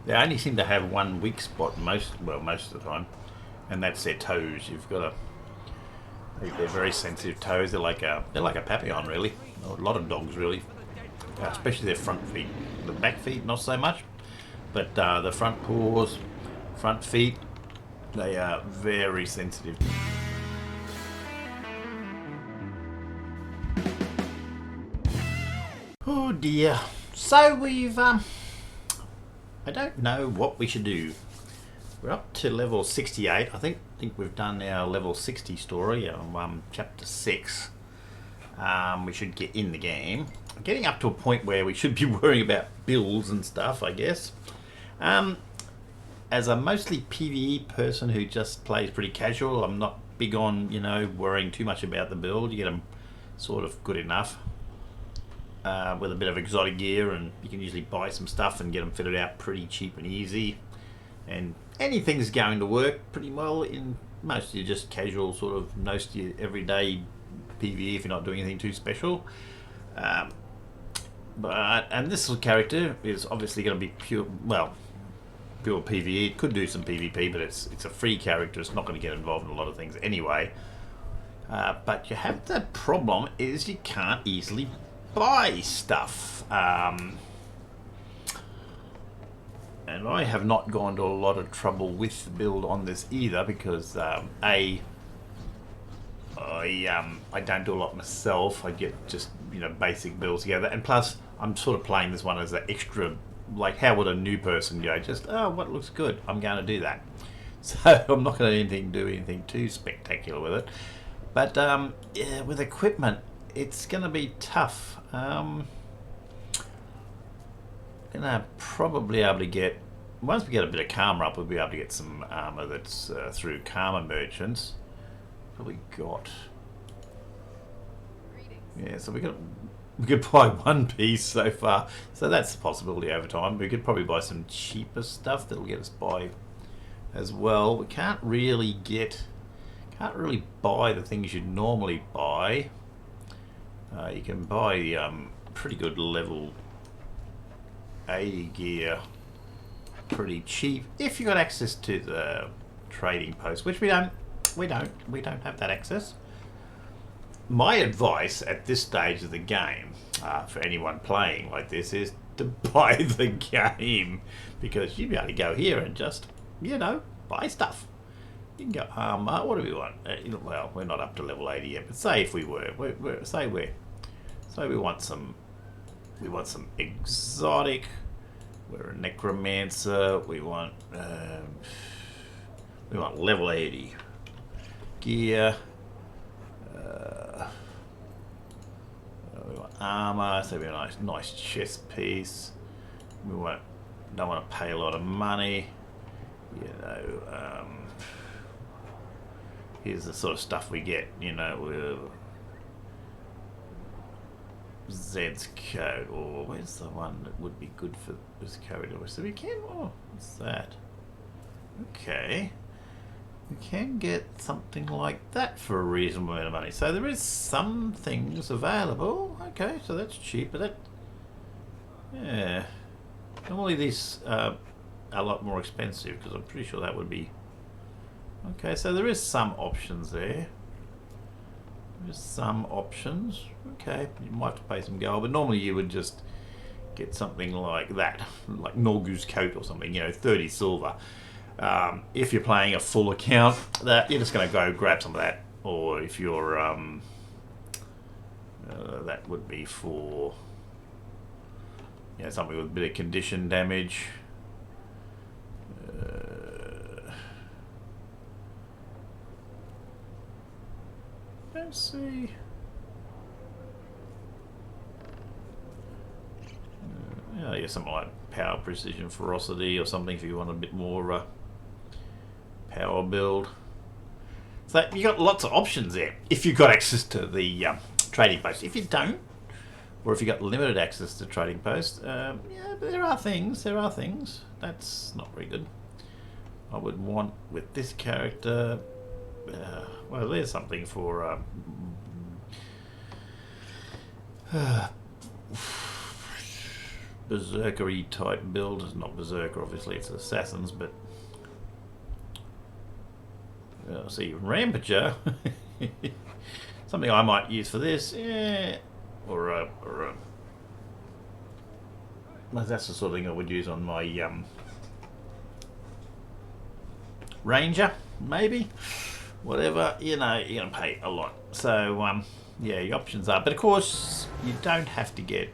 They only seem to have one weak spot most of the time, and that's their toes. You've got to they're very sensitive toes. They're like a papillon really. A lot of dogs really, especially their front feet. The back feet not so much, but the front paws, front feet, they are very sensitive. Oh dear. So we've I don't know what we should do. We're up to level 68. I think we've done our level 60 story, chapter 6. We should get in the game. Getting up to a point where we should be worrying about builds and stuff, I guess. As a mostly PvE person who just plays pretty casual, I'm not big on, worrying too much about the build. You get them sort of good enough with a bit of exotic gear, and you can usually buy some stuff and get them fitted out pretty cheap and easy. And anything's going to work pretty well in most of your just casual sort of most of your everyday PvE if you're not doing anything too special. And this character is obviously going to be pure PvE. It could do some PvP, but it's a free character. It's not going to get involved in a lot of things anyway. But you have the problem is you can't easily buy stuff. And I have not gone to a lot of trouble with the build on this either because I don't do a lot myself. I get just basic builds together, and plus I'm sort of playing this one as an extra. Like, how would a new person go? Just what looks good? I'm going to do that. So I'm not going to do anything too spectacular with it. But yeah, with equipment, it's going to be tough. Gonna probably be able to get, once we get a bit of karma up, we'll be able to get some armor that's through karma merchants. What we got? Yeah, so we could buy one piece so far, so that's a possibility over time. We could probably buy some cheaper stuff that'll get us by as well. We can't really buy the things you'd normally buy. You can buy pretty good level 80 gear pretty cheap if you got access to the trading post, which we don't have that access. My advice at this stage of the game for anyone playing like this is to buy the game, because you'd be able to go here and just buy stuff. You can go what do we want? Well, we're not up to level 80 yet, but say if we were, say we want some exotic. We're a necromancer. We want level 80 gear. We want armor, so we want a nice chest piece. We don't want to pay a lot of money. Here's the sort of stuff we get. Zed's code, or where's the one that would be good for this character? So we can, what's that? Okay. We can get something like that for a reasonable amount of money. So there is some things available. Okay, so that's cheap, but yeah. Normally these are a lot more expensive, because I'm pretty sure that would be... Okay, so there is some options there. There's some options. Okay, you might have to pay some gold, but normally you would just get something like that, like Norgu's coat or something, 30 silver. If you're playing a full account, that you're just going to go grab some of that, or if you're that would be for something with a bit of condition damage. Let's see. I guess something like power, precision, ferocity, or something if you want a bit more power build. So you got lots of options there if you've got access to the trading post. If you don't, or if you got limited access to trading post, yeah, but there are things. That's not very good. I would want with this character. Well, there's something for berserker-y type build. It's not berserker, obviously, it's assassins, but see, rampager. Something I might use for this, yeah, or that's the sort of thing I would use on my ranger, maybe. Whatever, you know, you're gonna pay a lot. So yeah, your options are, but of course you don't have to get.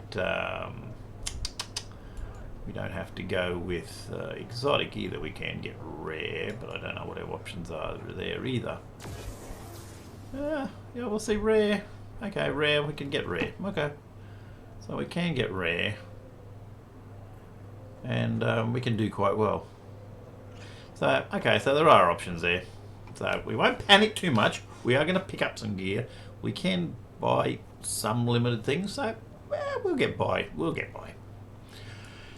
We don't have to go with exotic either. We can get rare, but I don't know what our options are there either. Yeah, we'll see rare. Okay, rare. We can get rare. Okay, so we can get rare, and we can do quite well. So okay, so there are options there. So we won't panic too much. We are going to pick up some gear. We can buy some limited things, so we'll get by. We'll get by.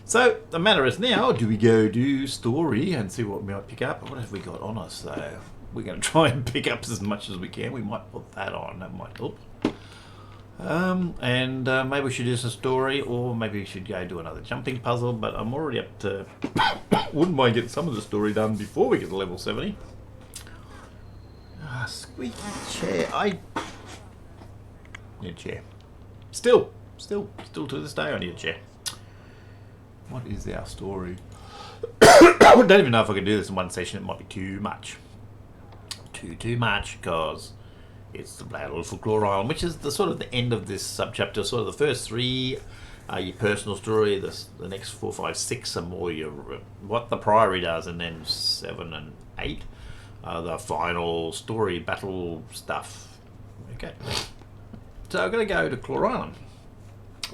So the matter is now, do we go do story and see what we might pick up? What have we got on us? So we're going to try and pick up as much as we can. We might put that on. That might help. And maybe we should do some story, or maybe we should go do another jumping puzzle. But I'm already up to. Wouldn't mind getting some of the story done before we get to level 70. Squeaky chair. Need a chair. Still to this day I need a chair. What is our story? I don't even know if I can do this in one session. It might be too much. Too much, because it's the Battle for Claw Island, which is the sort of the end of this subchapter. Sort of the first 3 are your personal story. The next 4, 5, 6 are more your what the Priory does, and then 7 and 8 are the final story battle stuff. Okay. So I'm going to go to Claw Island.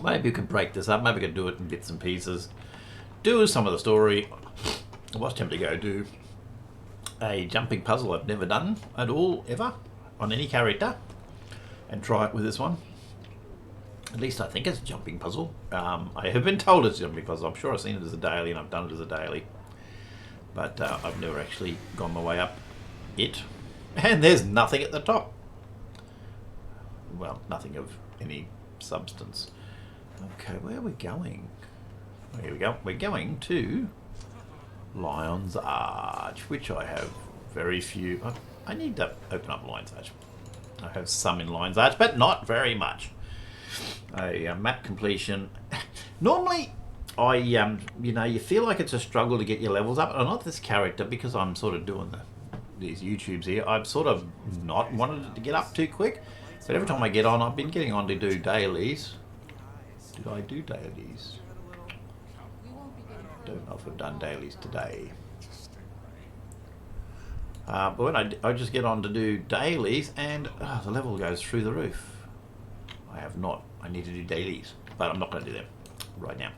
Maybe you can break this up. Maybe we can do it in bits and pieces. Do some of the story. I was tempted to go do a jumping puzzle I've never done at all, ever, on any character, and try it with this one. At least I think it's a jumping puzzle. I have been told it's a jumping puzzle. I'm sure I've seen it as a daily, and I've done it as a daily. But I've never actually gone my way up it. And there's nothing at the top. Well, nothing of any substance. Okay, where are we going? Here we go. We're going to Lion's Arch, which I have very few. I need to open up Lion's Arch. I have some in Lion's Arch, but not very much. A map completion. Normally, you feel like it's a struggle to get your levels up. And not this character, because I'm sort of doing these YouTubes here. I've sort of not wanted it to get up too quick. But every time I get on, I've been getting on to do dailies. Did I do dailies? Don't know if I've done dailies today. But when I just get on to do dailies, and the level goes through the roof. I have not. I need to do dailies, but I'm not going to do them right now.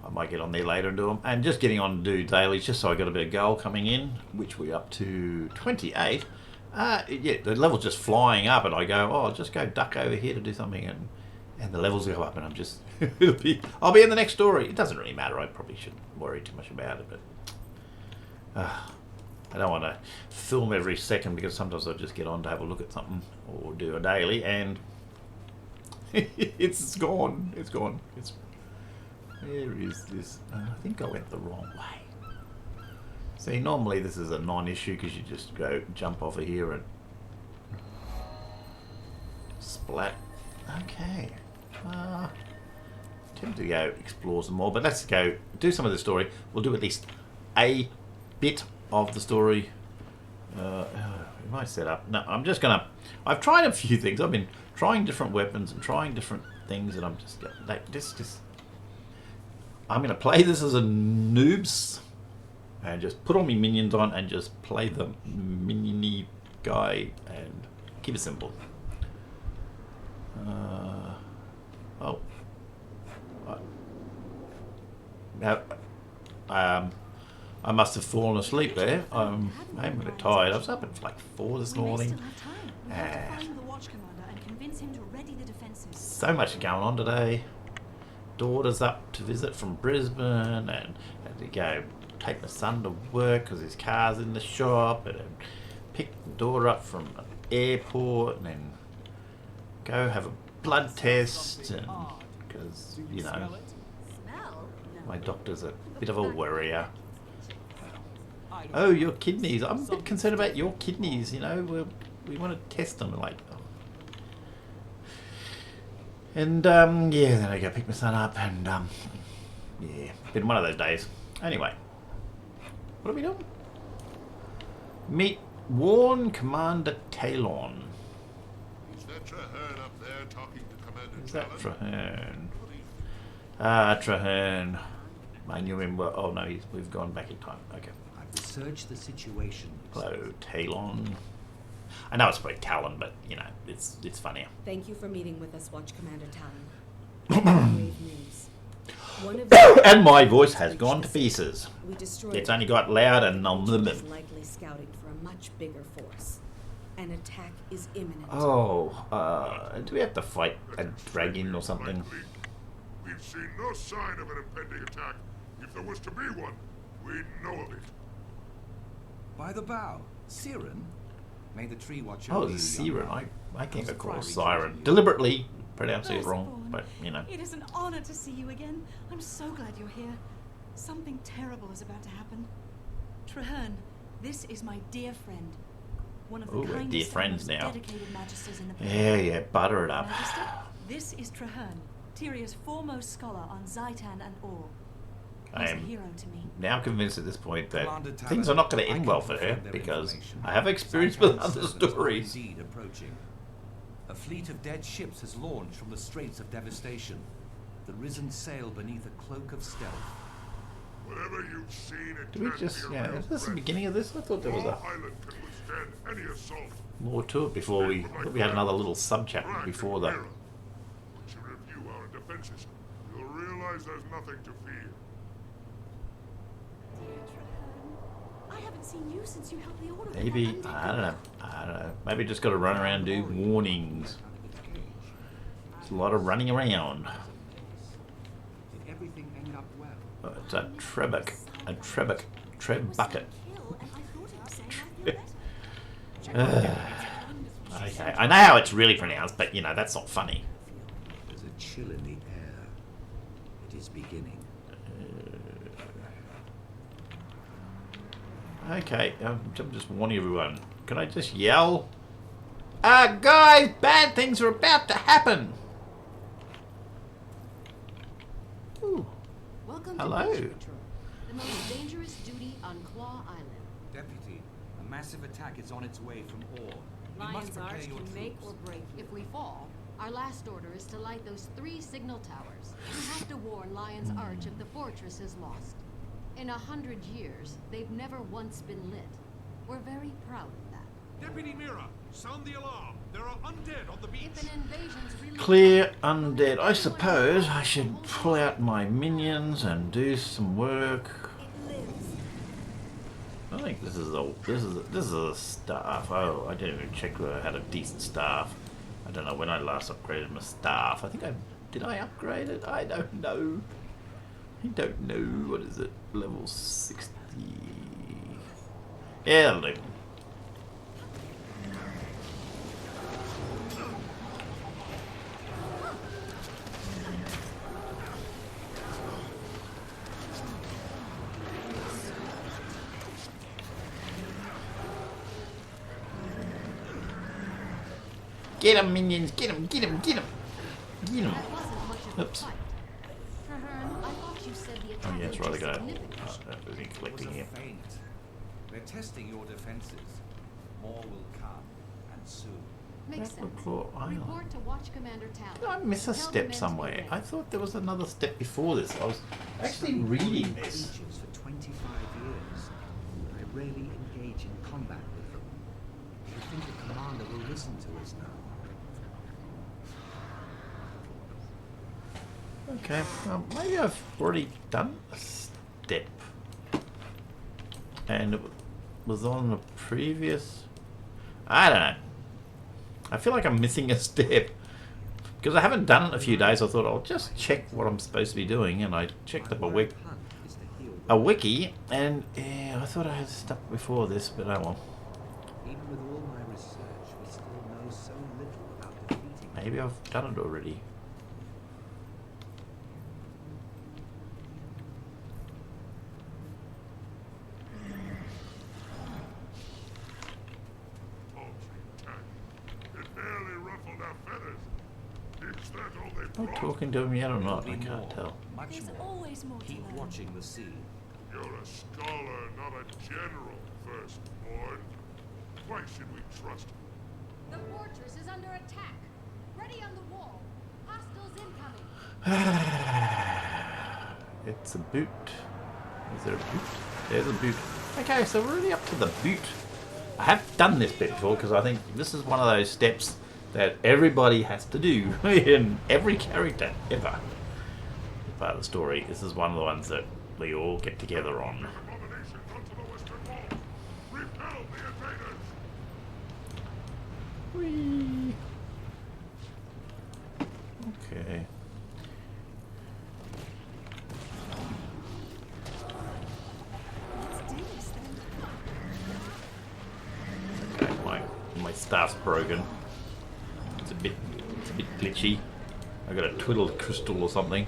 I might get on there later and do them. And just getting on to do dailies, just so I got a bit of gold coming in, which we're up to 28. Yeah, the level's just flying up, and I go, I'll just go duck over here to do something, and the levels go up, and I'm just, I'll be in the next story. It doesn't really matter. I probably shouldn't worry too much about it, but I don't want to film every second, because sometimes I just get on to have a look at something or do a daily, and it's gone. It's gone. Where is this? I think I went the wrong way. See, normally this is a non-issue, because you just go jump off of here and splat. Okay. Tempted to go explore some more, but let's go do some of the story. We'll do at least a bit of the story. We might set up. No, I'm just gonna. I've tried a few things. I've been trying different weapons and trying different things, and I'm just like this. I'm gonna play this as a noobs. And just put all my minions on and just play the miniony guy and keep it simple. I must have fallen asleep there. I'm a bit tired. I was up at like 4 this morning. So much going on today. Daughter's up to visit from Brisbane, and had to go take my son to work because his car's in the shop, and then pick the daughter up from the airport, and then go have a blood test, and because My doctor's a bit of a worrier. Oh, your kidneys. I'm a bit concerned about your kidneys, you know. We want to test them, like... And, yeah, then I go pick my son up, and, yeah, been one of those days. Anyway, what are we doing? Meet Warn Commander Talon. Is that Traherne up there talking to Commander Is that Talon? Traherne? Ah, Traherne. I knew him well. Oh, no, we've gone back in time. Okay. I've researched the situation. Hello, Talon. I know it's probably Talon, but, you know, it's funnier. Thank you for meeting with us, Watch Commander Talon. Grave news. One of the And my voice has gone to pieces. we destroyed It's only got loud and is likely scouting for a much bigger force. An attack is imminent. Oh, do we have to fight a dragon or something? Likely. We've seen no sign of an impending attack. If there was to be one, we'd know of it. By the bow, Siren. May the tree watcher. Oh, be it's you, young Siren. man. I can't call her Surprised Siren. you. Deliberately pronouncing it wrong, Firstborn, but, you know. It is an honor to see you again. I'm so glad you're here. Something terrible is about to happen. Traherne, this is my dear friend. One of the Ooh, we're kindest dear and friends most now. dedicated magisters in the Yeah, butter it up. Magister, this is Traherne, Tyria's foremost scholar on Zaitan and Or. I He's a am hero to me. now convinced at this point that Commander Talon, things are not going to I end can well for her confirm their because information. I have experience Zaitan's with other servants are stories. indeed approaching. A fleet of dead ships has launched from the Straits of Devastation. The risen sail beneath a cloak of stealth. Whatever you've seen, it Do we can't just, be a yeah, real is this the threat. beginning of this? I thought there was No a island can withstand any assault. more to it before we, I thought we had another little sub-chapter Black before the... Mirror. Once you review our defenses, you'll realize there's nothing to fear. Dear Traherne, I haven't seen you since you helped the Order. with Maybe, that I don't know. Maybe just got to run around and do warnings. It's a lot of running around. Did everything end up well? Oh, it's a Trebek. A Trebek. Trebucket. Okay, I know how it's really pronounced, but, you know, that's not funny. There's a chill in the air. It is beginning. Okay, I'm just warning everyone. Can I just yell? Guys, bad things are about to happen. Ooh, Welcome hello. to Beach Patrol, the most dangerous duty on Claw Island. Deputy, a massive attack is on its way from Or. You must Lion's prepare Arch your can make or troops. break. If we fall, our last order is to light those 3 signal towers. We have to warn Lion's Arch if the fortress is lost. In 100 years, they've never once been lit. We're very proud of that. Deputy Mira, sound the alarm. There are undead on the beach. If an invasion's really Clear undead. I suppose I should pull out my minions and do some work. I think this is a staff. Oh, I didn't even check whether I had a decent staff. I don't know when I last upgraded my staff. I think did I upgrade it? I don't know. I don't know. What is it? Level 60. Yeah, that'll do. Get him, minions! Get him! Get him! Get him! Get him! that wasn't much of a Oops. fight. Traherne, I thought you said the Oh attack yeah, that's was right. I got significant. everything It was collecting a here. feint. We're testing your defenses. More will come, and soon. Makes That sense. would claw island. Report to Watch Commander Talon. Did I miss a Tell the men step to be somewhere? ready. I thought there was another step before this. I was actually reading this. Creatures for 25 years. I rarely engage in combat with them. I think the commander will listen to us now. Okay, maybe I've already done a step. And it was on the previous... I don't know. I feel like I'm missing a step. Because I haven't done it in a few days, I thought I'll just check what I'm supposed to be doing. And I checked up a wiki, and yeah, I thought I had stuff before this, but oh well. Even with all my research, we still know so little about defeating. Maybe I've done it already. Am I talking to him yet or not? I There'll be can't more, tell. much There's more. always more to Keep learn. watching the sea. You're a scholar, not a general, firstborn. Why should we trust you? The fortress is under attack. Ready on the wall. Hostiles incoming. It's a boot. Is there a boot? There's a boot. Okay, so we're really up to the boot. I have done this bit before because I think this is one of those steps that everybody has to do in every character ever. Part of the story. This is one of the ones that we all get together on. Abominations onto the western wall! Repel the invaders! Whee. Okay. Let's do this then. Okay, my staff's broken. It's a bit glitchy. I got a twiddled crystal or something.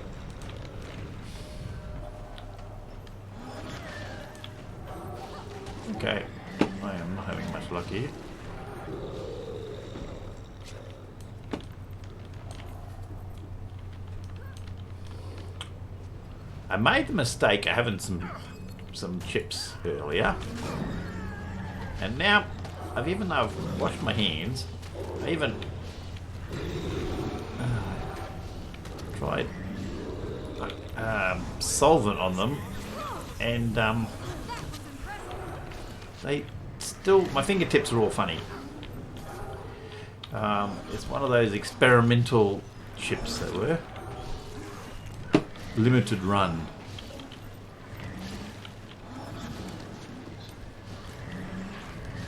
Okay, I am not having much luck here. I made the mistake of having some chips earlier, and now even though I've washed my hands, I even tried solvent on them, and they still, my fingertips are all funny. It's one of those experimental chips that were limited run.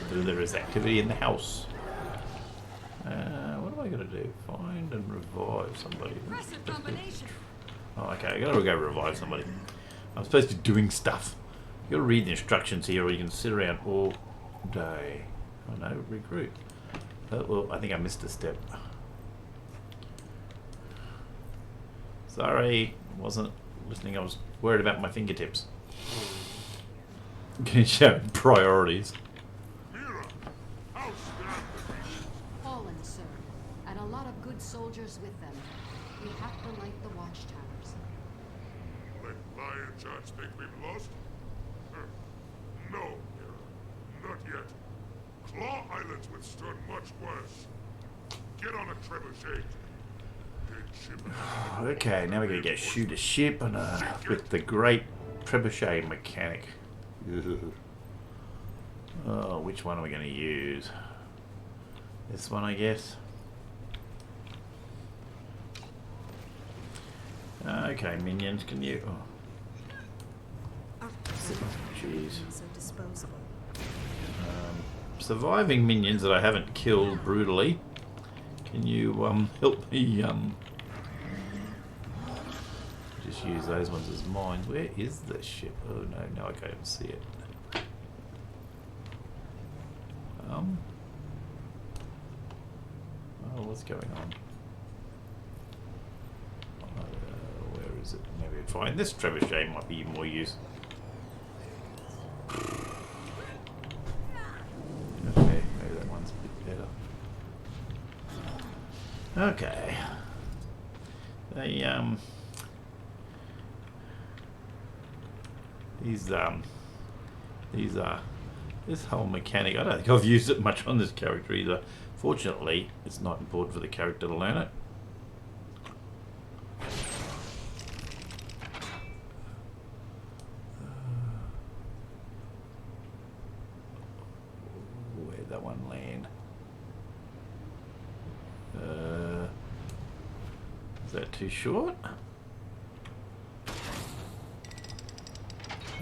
There is activity in the house. What am I going to do? Find and revive somebody. Impressive combination. Oh, okay, I gotta go revive somebody. I'm supposed to be doing stuff. You gotta read the instructions here, or you can sit around all day. Oh no, recruit. Oh, well, I think I missed a step. Sorry, I wasn't listening. I was worried about my fingertips. Can you show priorities? Mira! Outstanding! Fallen, sir. And a lot of good soldiers with them. You have to light the watchtowers. Let Lion Charge think we've lost? No, Mira. Not yet. Claw Islands withstood much worse. Get on a trebuchet. Okay, now we're gonna get shoot a ship and with the great trebuchet mechanic. Ugh. Oh, which one are we gonna use? This one, I guess. Okay, minions, can you? Oh. Jeez. So disposable. Surviving minions that I haven't killed brutally. Can you help me just use those ones as mines? Where is the ship? Oh no, I can't see it. Oh, what's going on? Where is it? Maybe I'd find this trebuchet might be more use. Okay, maybe that one's a bit better. Okay. This whole mechanic, I don't think I've used it much on this character either. Fortunately, it's not important for the character to learn it. Where'd that one land? Is that too short?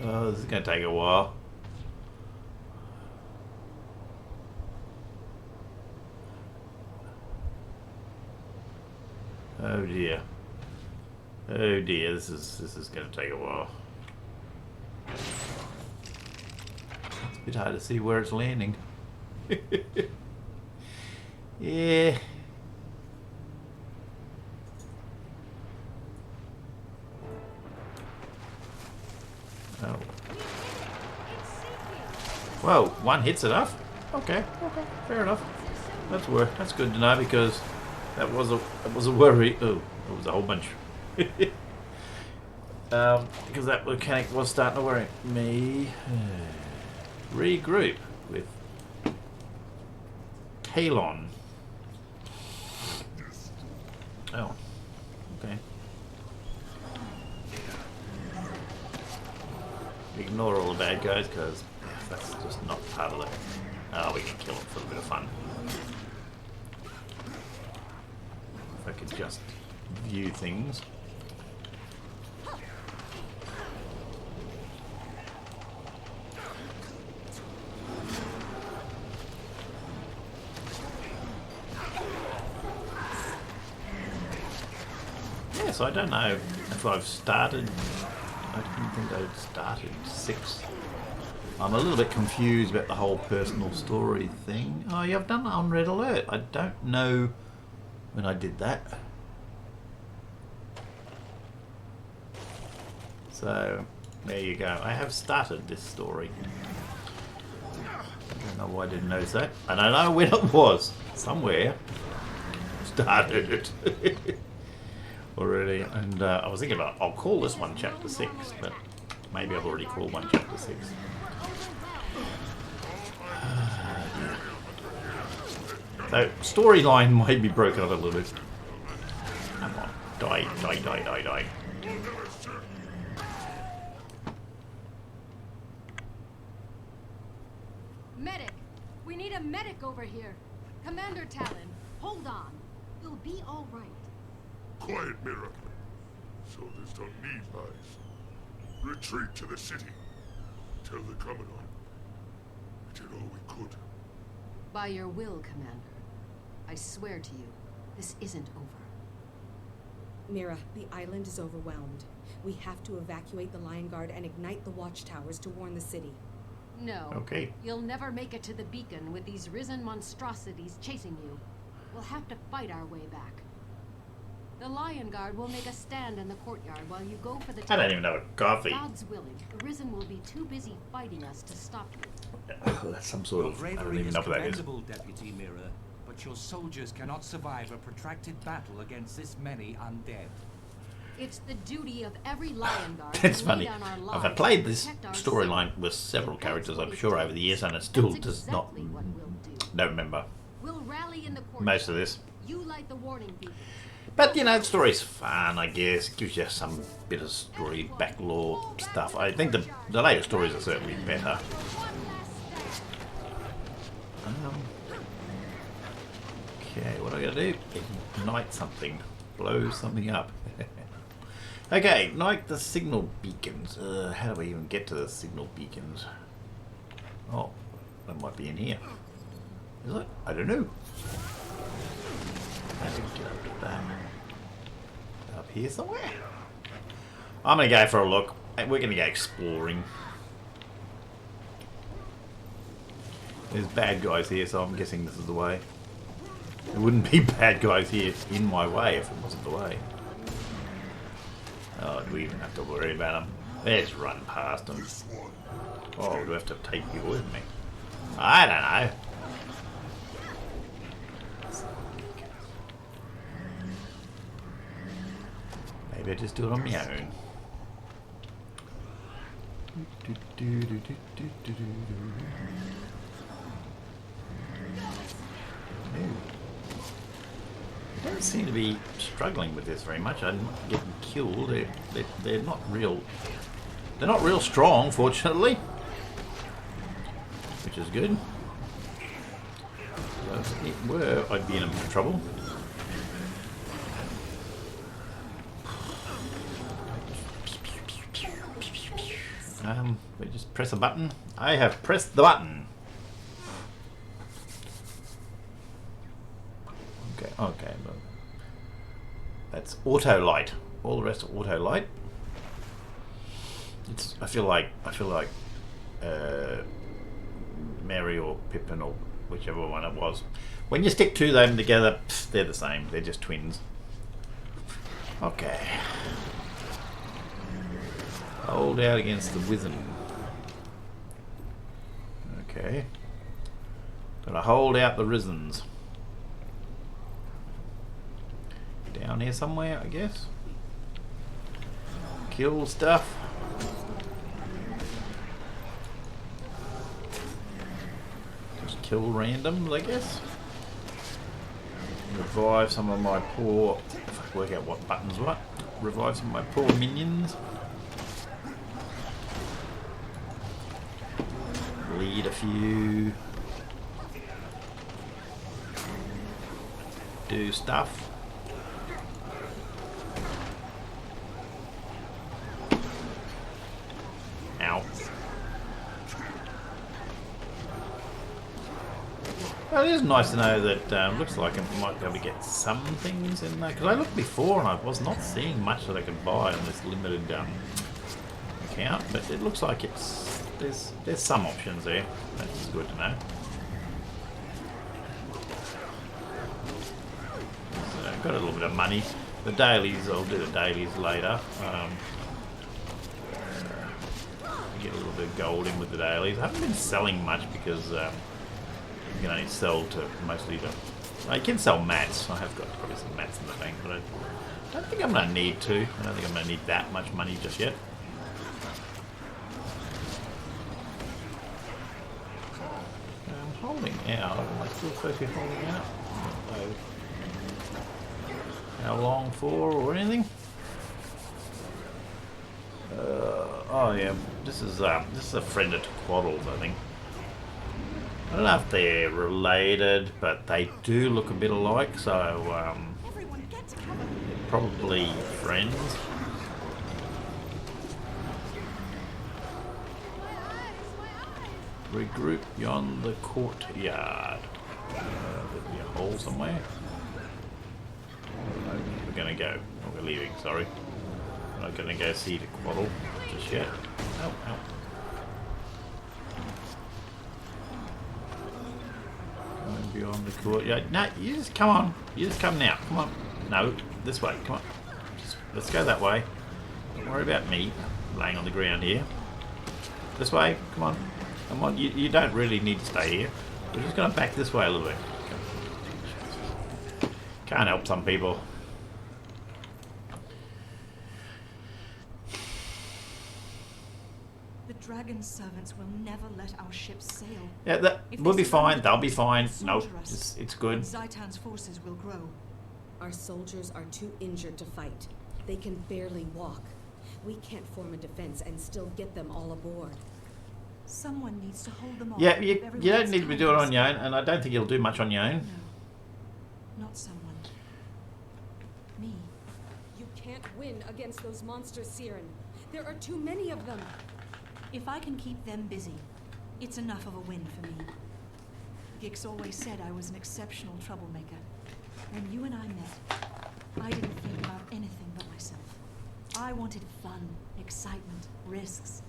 Oh, this is going to take a while. Oh dear. Oh dear, this is going to take a while. It's a bit hard to see where it's landing. Yeah. Oh. Whoa, one hit's enough? Okay, fair enough. That's good to know because That was a worry. Oh, it was a whole bunch. Because that mechanic was starting to worry me. Regroup with Talon. Oh, okay. Ignore all the bad guys because that's just not part of it. Oh, we can kill them for a bit of fun. If I could just view things. Yes, I don't know if I've started. I didn't think I'd started 6. I'm a little bit confused about the whole personal story thing. Oh yeah, I've done it on Red Alert. I don't know when I did that. So, there you go. I have started this story. I don't know why I didn't notice that. I don't know when it was. Somewhere. Started it. Already. And I was thinking about, I'll call this one Chapter 6, but maybe I've already called one Chapter 6. So, storyline might be broken up a little bit. Come on. Die. Medic! We need a medic over here. Commander Talon, hold on. We'll be all right. Quiet, Mira. Soldiers don't need lies. Retreat to the city. Tell the Commandant. We did all we could. By your will, Commander. I swear to you, this isn't over. Mira, the island is overwhelmed. We have to evacuate the Lion Guard and ignite the watchtowers to warn the city. No. Okay. You'll never make it to the beacon with these risen monstrosities chasing you. We'll have to fight our way back. The Lion Guard will make a stand in the courtyard while you go for the I don't even know what coffee. God's willing, the Risen will be too busy fighting us to stop you. Oh, that's some sort Your of... I don't bravery even is know what that is. commendable, Deputy Mirror, but your soldiers cannot survive a protracted battle against this many undead. It's the duty of every Lion Guard It's to funny. lay down our lives I've played to this protect our storyline city. with several That's characters, what I'm it sure, takes. over the years, and it still That's does not... exactly what we'll do. Don't remember We'll rally in the courtyard. most of this. You light the warning beacons. But, you know, the story's fun, I guess. It gives you some bit of story, backlore stuff. I think the later stories are certainly better. Okay, what do I gotta do? Ignite something. Blow something up. Okay, ignite the signal beacons. How do we even get to the signal beacons? Oh, that might be in here. Is it? I don't know. How do we get up to that? Up here somewhere? I'm gonna go for a look. We're gonna go exploring. There's bad guys here, so I'm guessing this is the way. There wouldn't be bad guys here in my way if it wasn't the way. Oh, do we even have to worry about them? Let's run past them. Oh, do I have to take you with me? I don't know. Maybe I just do it on my own. They don't seem to be struggling with this very much. I'm not getting killed. They're not real. They're not real strong, fortunately, which is good. So if it were, I'd be in trouble. We just press a button. I have pressed the button. Okay, but that's auto light. All the rest are auto light. I feel like Mary or Pippin or whichever one it was. When you stick two of them together, they're the same. They're just twins. Okay. Hold out against the Wizen. Okay. Gotta hold out the Risens. around here somewhere, I guess. Kill stuff. Just kill randoms, I guess. Revive some of my poor... If I can work out what buttons what. Revive some of my poor minions. Lead a few. Do stuff. Ow. Well, it is nice to know that looks like I might be able to get some things in there. Because I looked before and I was not seeing much that I could buy on this limited account. But it looks like it's there's some options there. That's good to know. So I've got a little bit of money. The dailies, I'll do the dailies later. Get a little bit of gold in with the dailies. I haven't been selling much because you can only sell to mostly the... I can sell mats. I have got probably some mats in the bank, but I don't think I'm going to need to. I don't think I'm going to need that much money just yet. I'm holding out. Am I still supposed to be holding out? How long for or anything? Oh yeah, this is a friend of Twaddles, I think. I don't know if they're related, but they do look a bit alike, so probably friends. Regroup beyond the courtyard. There'll be a hole somewhere. We're gonna go. Oh, we're leaving, sorry. We're not gonna go see the Quaddle just yet. Oh, oh. Going beyond the courtyard. No, you just come on. You just come now. Come on. No, this way. Come on. Just, let's go that way. Don't worry about me laying on the ground here. This way. Come on. Come on. You don't really need to stay here. We're just gonna back this way a little bit. Can't help some people. The dragon servants will never let our ships sail. Yeah, we'll be fine. They'll be fine. No, it's good. Zaitan's forces will grow. Our soldiers are too injured to fight. They can barely walk. We can't form a defense and still get them all aboard. Someone needs to hold them off. Yeah, you don't need to be doing it on your own, and I don't think you'll do much on your own. No, not someone. Me. You can't win against those monsters, Siren. There are too many of them. If I can keep them busy, it's enough of a win for me. Gix always said I was an exceptional troublemaker. When you and I met, I didn't think about anything but myself. I wanted fun, excitement, risks.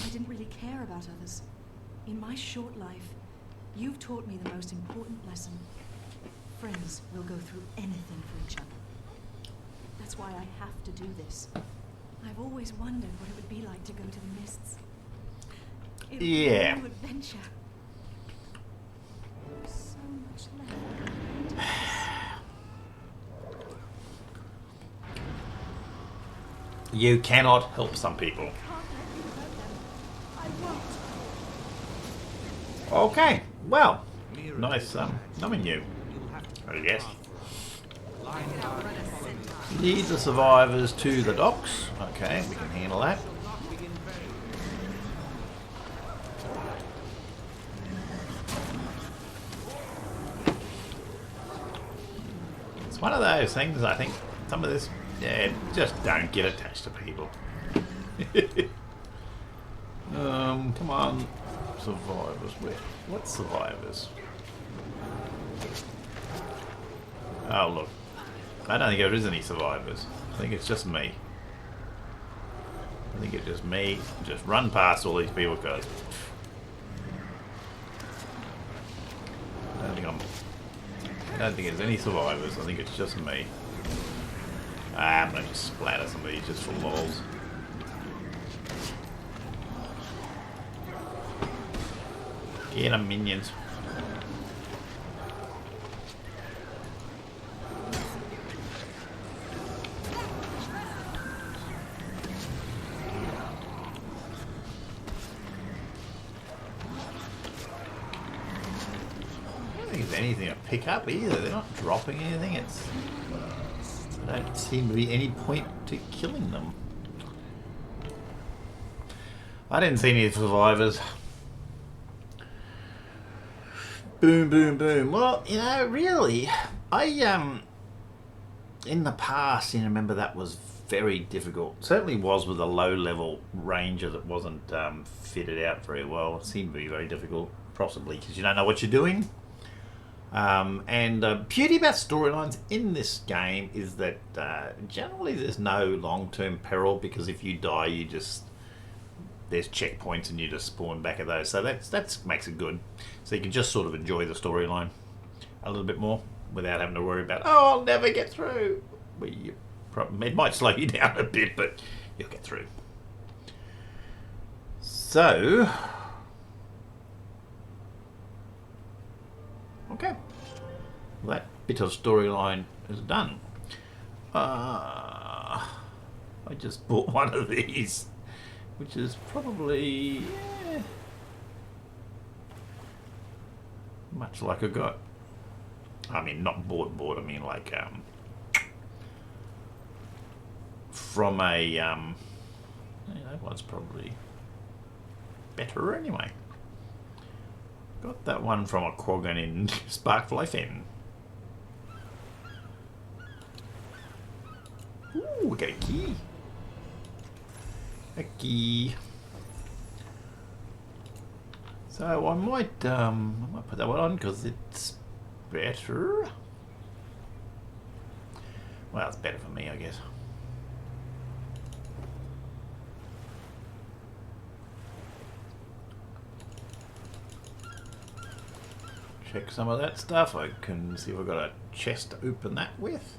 I didn't really care about others. In my short life, you've taught me the most important lesson. Friends will go through anything for each other. That's why I have to do this. I've always wondered what it would be like to go to the mists. It would be a new adventure. There's so much left. You cannot help some people. Okay, well, nice knowing you, I guess. Lead the survivors to the docks. Okay, we can handle that. It's one of those things, I think, some of this, yeah, just don't get attached to people. Come on. Survivors. What survivors? Oh, look. I don't think there is any survivors. I think it's just me. I think it's just me. Just run past all these people because I don't think there's any survivors. I think it's just me. I'm gonna just splatter some of these just for lols. Get them, minions. with anything to pick up either. They're not dropping anything. There don't seem to be any point to killing them. I didn't see any survivors. Boom, boom, boom. Well, you know, really, in the past, you remember that was very difficult. Certainly was with a low-level ranger that wasn't fitted out very well. It seemed to be very difficult, possibly because you don't know what you're doing. And the beauty about storylines in this game is that generally there's no long-term peril, because if you die, there's checkpoints and you just spawn back at those. So that makes it good. So you can just sort of enjoy the storyline a little bit more without having to worry about, oh, I'll never get through. Well, it might slow you down a bit, but you'll get through. So, okay. Well, that bit of storyline is done. I just bought one of these, which is probably much like I got. I mean, not bought. I mean, like from a that one's probably better anyway. Got that one from a Quaggan in Sparkfly Fen. Ooh, we got a key. A key. So I might put that one on because it's better. Well, it's better for me, I guess. Check some of that stuff. I can see if I've got a chest to open that with.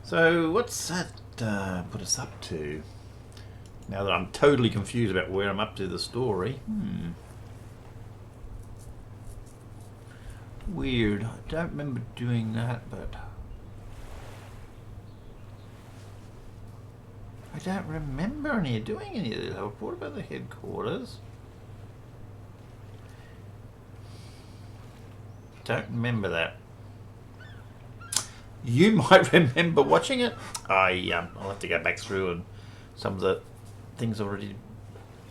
So what's that put us up to? Now that I'm totally confused about where I'm up to the story. Weird. I don't remember doing that, but I don't remember doing any of this. What about the headquarters? Don't remember that. You might remember watching it. I'll have to go back through and some of the things I've already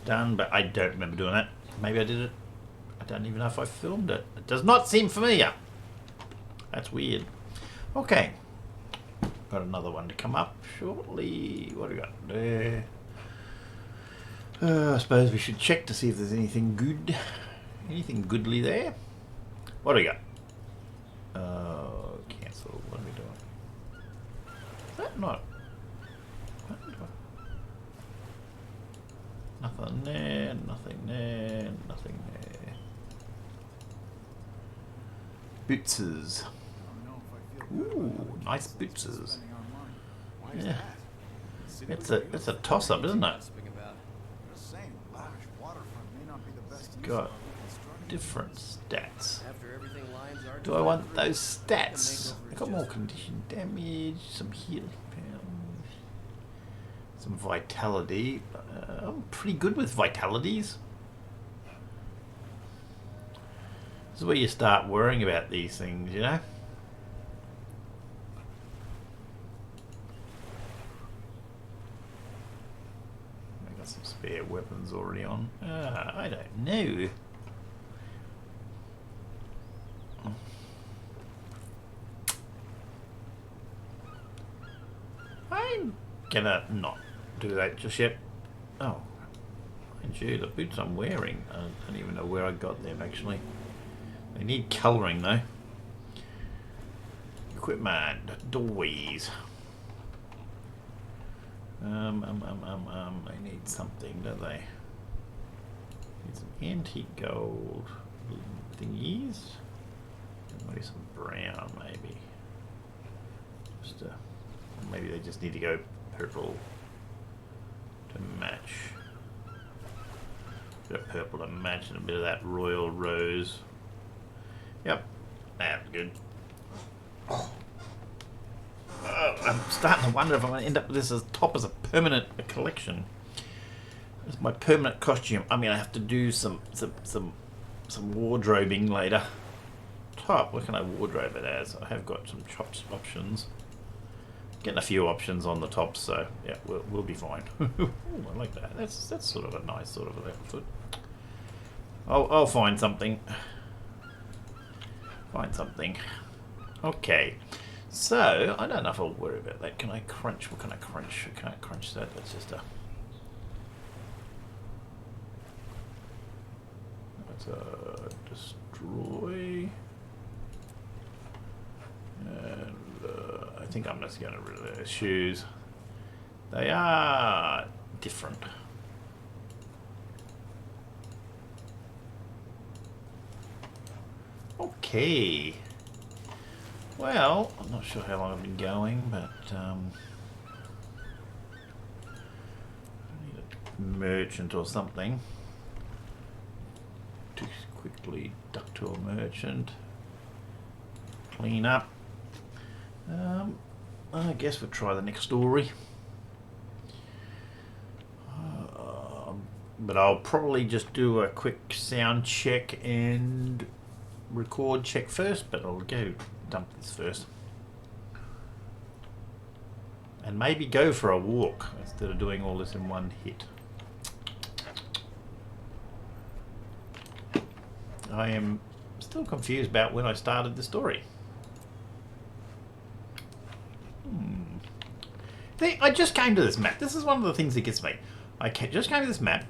done, but I don't remember doing that. Maybe I did it. I don't even know if I filmed it. It does not seem familiar. That's weird. Okay. Got another one to come up shortly. What do we got there? I suppose we should check to see if there's anything good. Anything goodly there? What do we got? Cancel. What are we doing? Is that not? Nothing there, nothing there, nothing there. Bootses. Ooh, nice bootses. Yeah. It's a toss-up, isn't it? It's got different stats. Do I want those stats? I got more condition damage, some healing pounds, some vitality. I'm pretty good with vitalities. This is where you start worrying about these things, you know? I got some spare weapons already on. I don't know. I'm gonna not do that just yet. Oh, gee, the boots I'm wearing, I don't even know where I got them actually. They need colouring though. Equipment, doorways. They need something, don't they? Need some antique gold thingies. Maybe some brown, maybe. Just maybe they just need to go purple to match. A bit of purple to match and a bit of that royal rose. Yep, that's good. I'm starting to wonder if I'm going to end up with this as top as a permanent collection. It's my permanent costume. I'm going to have to do some wardrobing later. top, what can I wardrobe it as? I have got some chopped options. Getting a few options on the top, so yeah, we'll be fine. Ooh, I like that. That's sort of a nice sort of outfit. I'll find something. Find something. Okay. So I don't know if I'll worry about that. Can I crunch? What can I crunch? I can't crunch that. That's just a. That's a destroy. And I think I'm just going to rid of those shoes. They are different. Okay. Well, I'm not sure how long I've been going, but I need a merchant or something. Just quickly duck to a merchant. Clean up. I guess we'll try the next story. But I'll probably just do a quick sound check and record check first, but I'll go dump this first. And maybe go for a walk instead of doing all this in one hit. I am still confused about when I started the story. See, I just came to this map. This is one of the things that gets me. Just came to this map.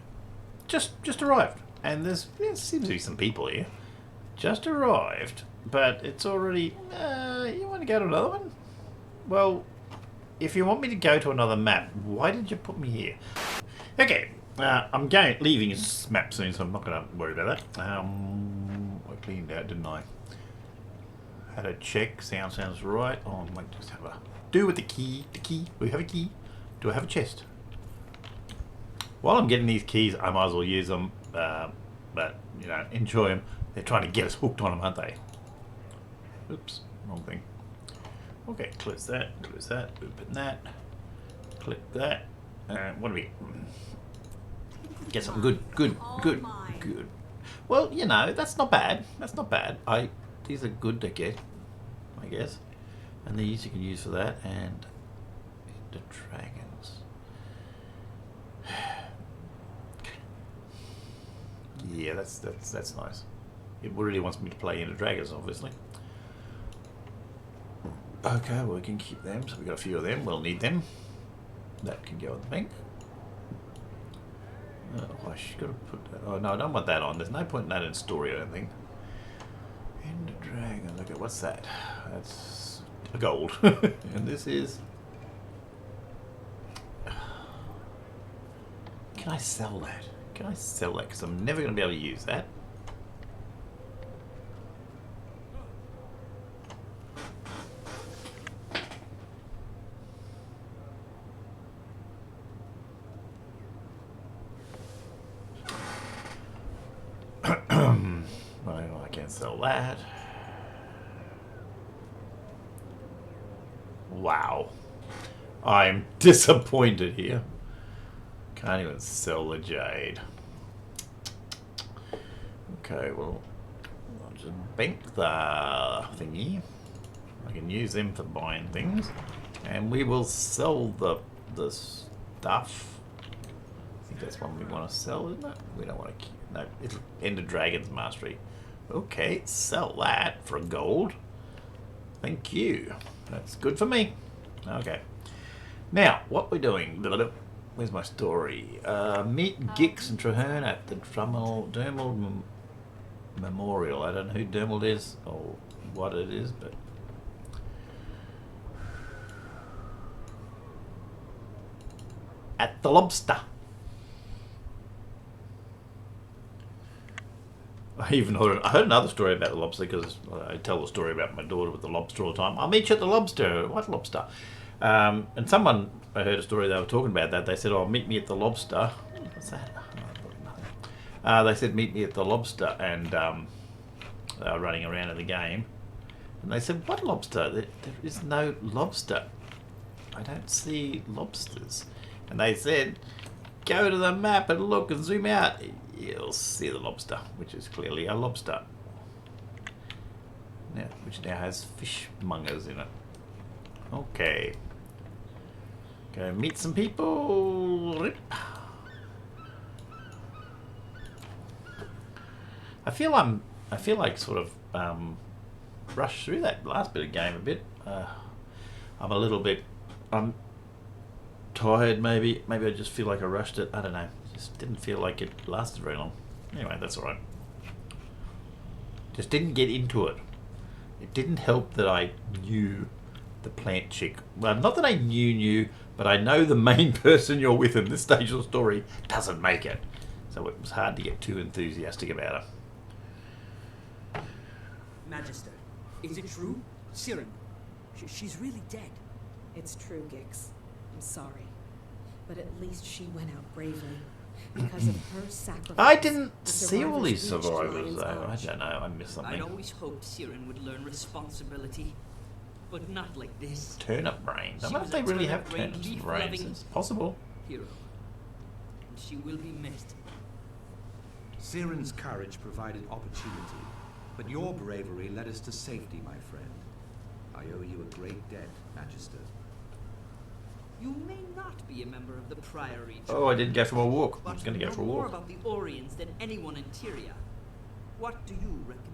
Just arrived. And there seems to be some people here. Just arrived. But it's already... you want to go to another one? Well, if you want me to go to another map, why did you put me here? Okay. I'm leaving this map soon, so I'm not going to worry about that. I cleaned out, didn't I? Had a check. Sounds right. Oh, I might just have a... Do with the key. The key. We have a key. Do I have a chest? While I'm getting these keys, I might as well use them. But, you know, enjoy them. They're trying to get us hooked on them, aren't they? Oops. Wrong thing. Okay, close that. Close that. Open that. Click that. What do we... Get some good. Well, you know, that's not bad. That's not bad. These are good to get, I guess. And these you can use for that, and the dragons. Yeah, that's nice. It really wants me to play into dragons, obviously. Okay, well, we can keep them. So we got a few of them. We'll need them. That can go in the bank. Oh, I should got to put that. Oh no, I don't want that on. There's no point in that in story, I don't think. And the dragon. Look at what's that? That's a gold. And this is. Can I sell that? Can I sell that? Because I'm never going to be able to use that. Well, I can't sell that. Wow. I'm disappointed here. Can't even sell the jade. Okay, well, I'll just bank the thingy. I can use them for buying things. And we will sell the stuff. I think that's one we want to sell, isn't it? We don't want to keep... No, it'll end of Dragon's Mastery. Okay, sell that for gold. Thank you. That's good for me. Okay. Now, what we're doing... Where's my story? Meet Gix and Traherne at the Dermal Memorial. I don't know who Dermal is or what it is, but... At the Lobster. I heard another story about the lobster because I tell the story about my daughter with the lobster all the time. I'll meet you at the lobster. What lobster? And someone, I heard a story they were talking about that. They said, "Oh, meet me at the lobster." What's that? They said, "Meet me at the lobster," and they were running around in the game. And they said, "What lobster? There is no lobster. I don't see lobsters." And they said, "Go to the map and look and zoom out. You'll see the lobster," which is clearly a lobster. Yeah, which now has fishmongers in it. Okay. Go meet some people. Rip. I feel like sort of rushed through that last bit of game a bit. I'm a little bit. I'm tired. Maybe I just feel like I rushed it. I don't know. Just didn't feel like it lasted very long. Anyway, that's all right. Just didn't get into it. It didn't help that I knew the plant chick. Well, not that I knew, but I know the main person you're with in this stage of the story doesn't make it. So it was hard to get too enthusiastic about her. Magister, is it true? Siren, she's really dead. It's true, Gix. I'm sorry. But at least she went out bravely. Because of her sacrifice. I didn't the see all these survivors survivors reached though. I Lion's don't know. I missed I'd something. always hoped Siren would learn responsibility. But not like this. Turnip brains. I She wonder was if they a really have turnip brain, turnips and leaf brains. loving It's possible. Hero. And she will be missed. Siren's courage provided opportunity, but your bravery led us to safety, my friend. I owe you a great debt, Magister. You may not be a member of the Priory. Oh, I didn't go for a walk. I But was going to you go know for a more walk. about the Orions than anyone in Tyria. What do you recommend?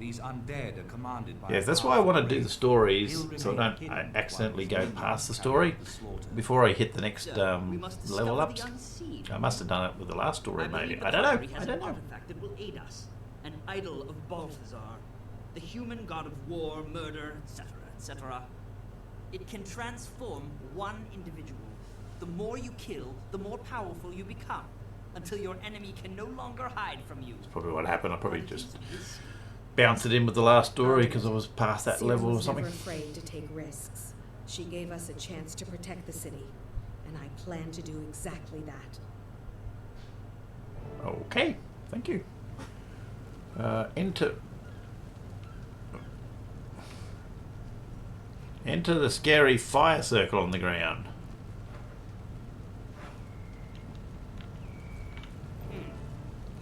These undead are commanded by... Yes, that's why I want to do the stories, so I don't accidentally go past the story before I hit the next We must level discover ups. the unseen. I must have done it with the last story, believe maybe. the I don't know. Priory has I don't an know. artifact that will aid us. An idol of Balthazar, the human god of war, murder, etc., etc. It can transform one individual. The more you kill, the more powerful you become, until your enemy can no longer hide from you. Probably what happened. I probably But it just is bounced it in with the last story because I was past that Siren level or was something. never afraid to take risks. She gave us a chance to protect the city, and I plan to do exactly that. Okay, thank you. Enter the scary fire circle on the ground.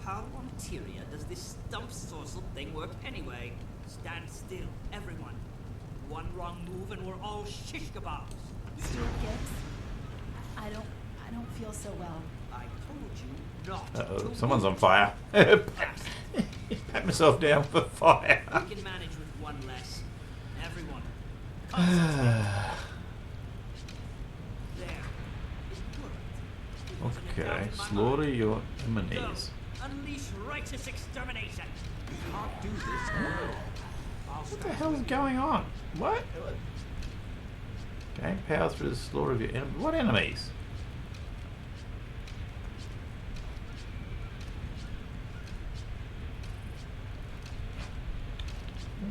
How on Tyria does this stump sorcel thing work anyway? Stand still, everyone. One wrong move and we're all shish kebabs. Stuart Gibbs, I don't feel so well. I told you not Uh-oh, to someone's on move. fire. Fast. Pat myself down for fire. We can manage with one less. Everyone. Concentrate. There. It worked. It wasn't a doubt Okay, in my slaughter mind. your Go. enemies. Unleash righteous extermination. You can't do this alone. I'll What the stand hell is with going on? What? Gain power through the slaughter of your enemies. What enemies?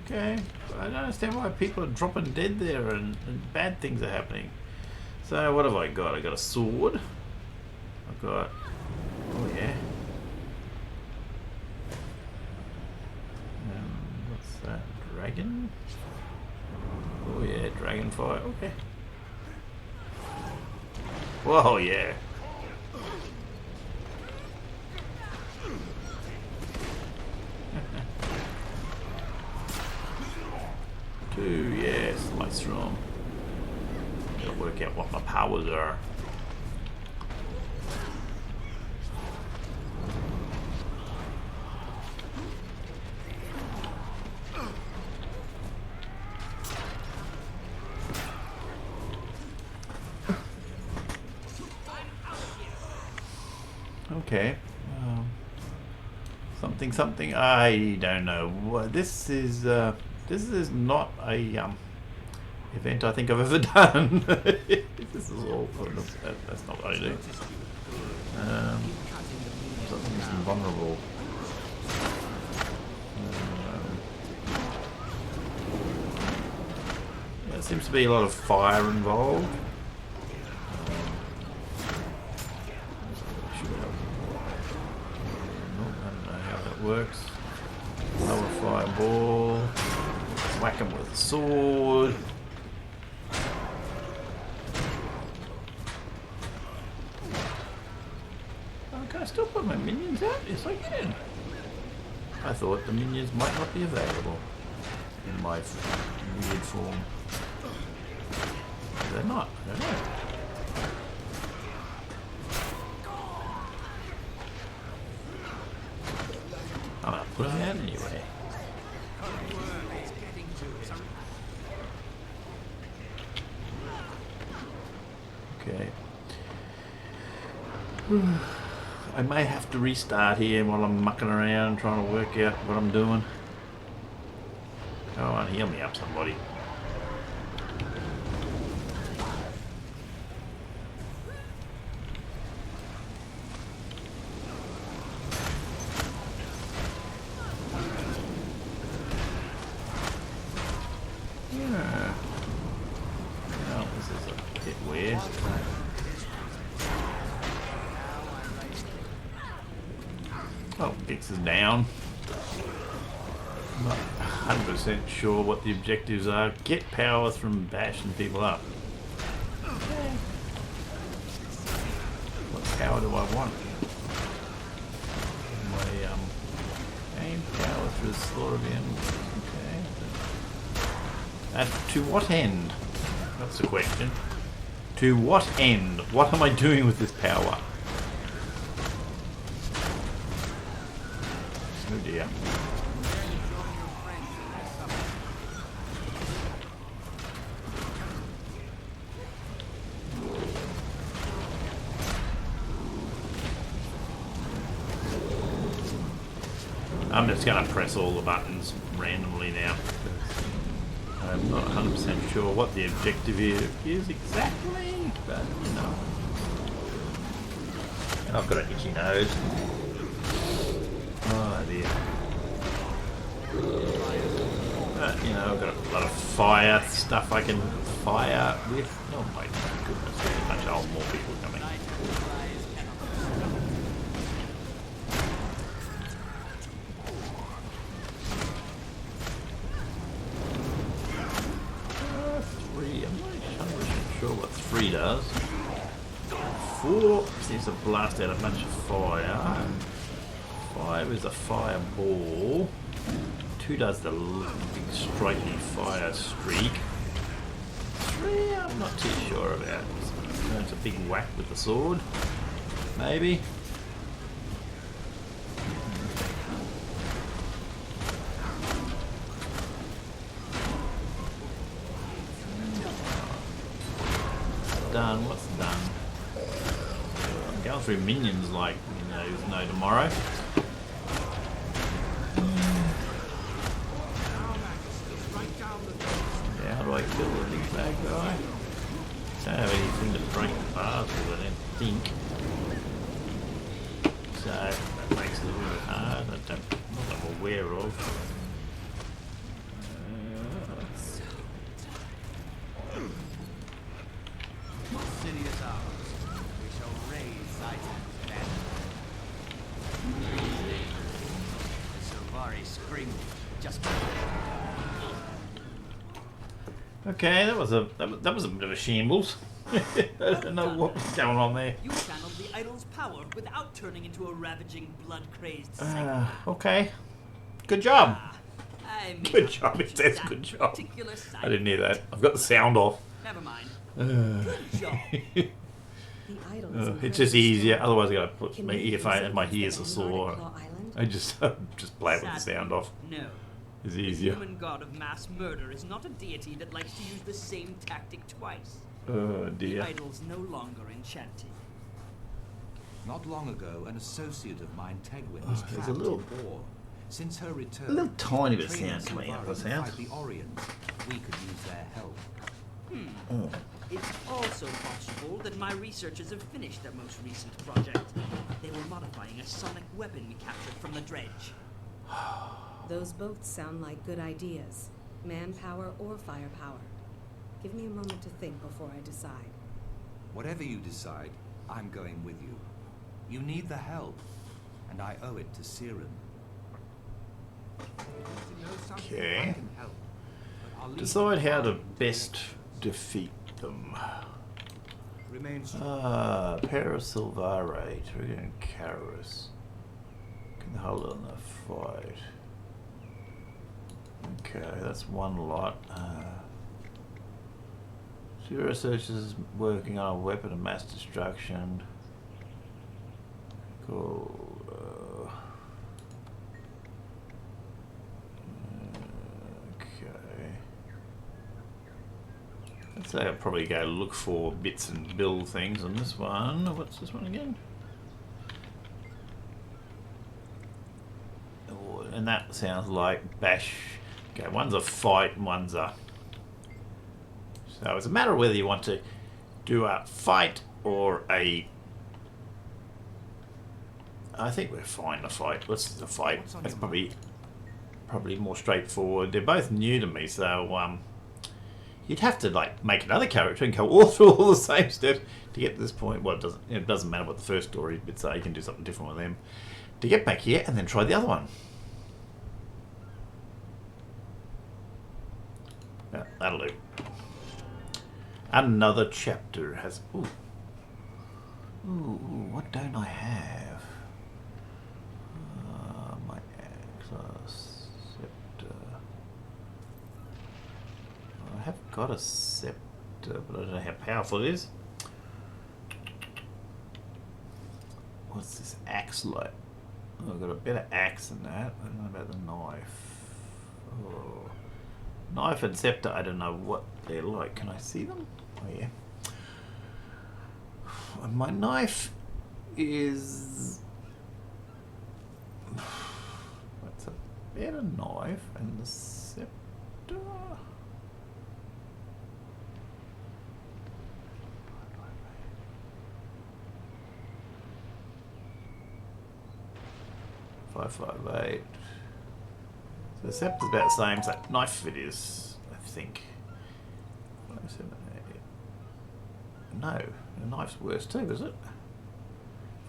Okay, I don't understand why people are dropping dead there and bad things are happening. So what have I got? I got a sword. I've got, oh yeah. What's that? Dragon? Oh yeah, dragon fire. Okay. Whoa, yeah. Two, yeah, slice through 'em. Gotta work out what my powers are. Okay. Something. I don't know. This is not a event I think I've ever done. This is all. That's not what I do. Something's invulnerable. Yeah, there seems to be a lot of fire involved. Works. Lower fireball. Whack him with a sword. Oh, can I still put my minions out? Yes, I can. I thought the minions might not be available in my weird form. They're not. I don't know. I'm gonna put them out anyway. Okay. I may have to restart here while I'm mucking around trying to work out what I'm doing. Go on, heal me up, somebody. Yeah. Well, this is a bit weird. Oh, X is down. I'm not 100% sure what the objectives are. Get power from bashing people up. What power do I want? My aim power through the slaughter of enemies. Okay. To what end? That's the question. To what end? What am I doing with this power? Oh dear. I'm just going to press all the buttons randomly now. I'm not 100% sure what the objective is exactly, but you know. And I've got an itchy nose. Oh dear. But, you know, I've got a lot of fire stuff I can fire with. Oh my goodness, there's a bunch of more people coming. 3 does. 4 seems to blast out a bunch of fire. 5 is a fireball. 2 does the big striky fire streak. 3 I'm not too sure about. It's a big whack with the sword. Maybe. Done. What's done? I'm going through minions like, you know, there's no tomorrow. Yeah, how do I kill the big bad guy? Don't have anything to break the bars with, I don't think. So that makes it a little bit hard. Not that I'm aware of. City is ours. We shall raise Zaitan's banner. The Silvari spring just. Okay, that was a bit of a shambles. I don't know what was going on there. You channeled the idol's power without turning into a ravaging, blood-crazed saint. Okay. Good job. I may Good not job. It choose says that good job. particular site. I didn't hear that. I've got the sound off. Never mind. Good job. The idol is It's just easier. incredibly Otherwise, I gotta put strong. my Can we earphone use and my it ears are against the Vanguard sore. at Claw Island? I just play it with the sound off. No. It's The easier. human god of mass murder is not a deity that likes to use the same tactic twice. Oh The dear. idol's no longer enchanting. Not long ago, an associate of mine, Tegwin, was there's a trapped little- in war. Since her return, A little tiny bit of training sound coming out of Silvari the to sound. fight the Orions. We could use their help. Oh. It's also possible that my researchers have finished their most recent project. They were modifying a sonic weapon we captured from the dredge. Those both sound like good ideas. Manpower or firepower. Give me a moment to think before I decide. Whatever you decide, I'm going with you. You need the help, and I owe it to Siren. Okay. Decide how to best defeat them. Remains Parasilvare, Trigon Carus. Can hold on the fight. Okay, that's one lot. Zero researchers working on a weapon of mass destruction. Cool. Okay. I'd say I'll probably go look for bits and build things on this one. What's this one again? Oh, and that sounds like bash. Okay, one's a fight and one's a... So it's a matter of whether you want to do a fight or a... I think we're fine to fight. Let's do the fight. That's probably more straightforward. They're both new to me, so you'd have to like make another character and go all through all the same steps to get to this point. Well, it doesn't matter what the first story bits are. You can do something different with them to get back here and then try the other one. Yeah, that'll do. Another chapter has... Ooh, what don't I have? My axe, scepter. I have got a scepter, but I don't know how powerful it is. What's this axe like? Oh, I've got a better axe than that. I don't know about the knife. Oh. Knife and scepter, I don't know what they're like. Can I see them? Oh yeah. My knife is... What's a better knife? And the scepter... $558. So the scepter's about the same, so knife it is, I think. 578. No, the knife's worse too, is it?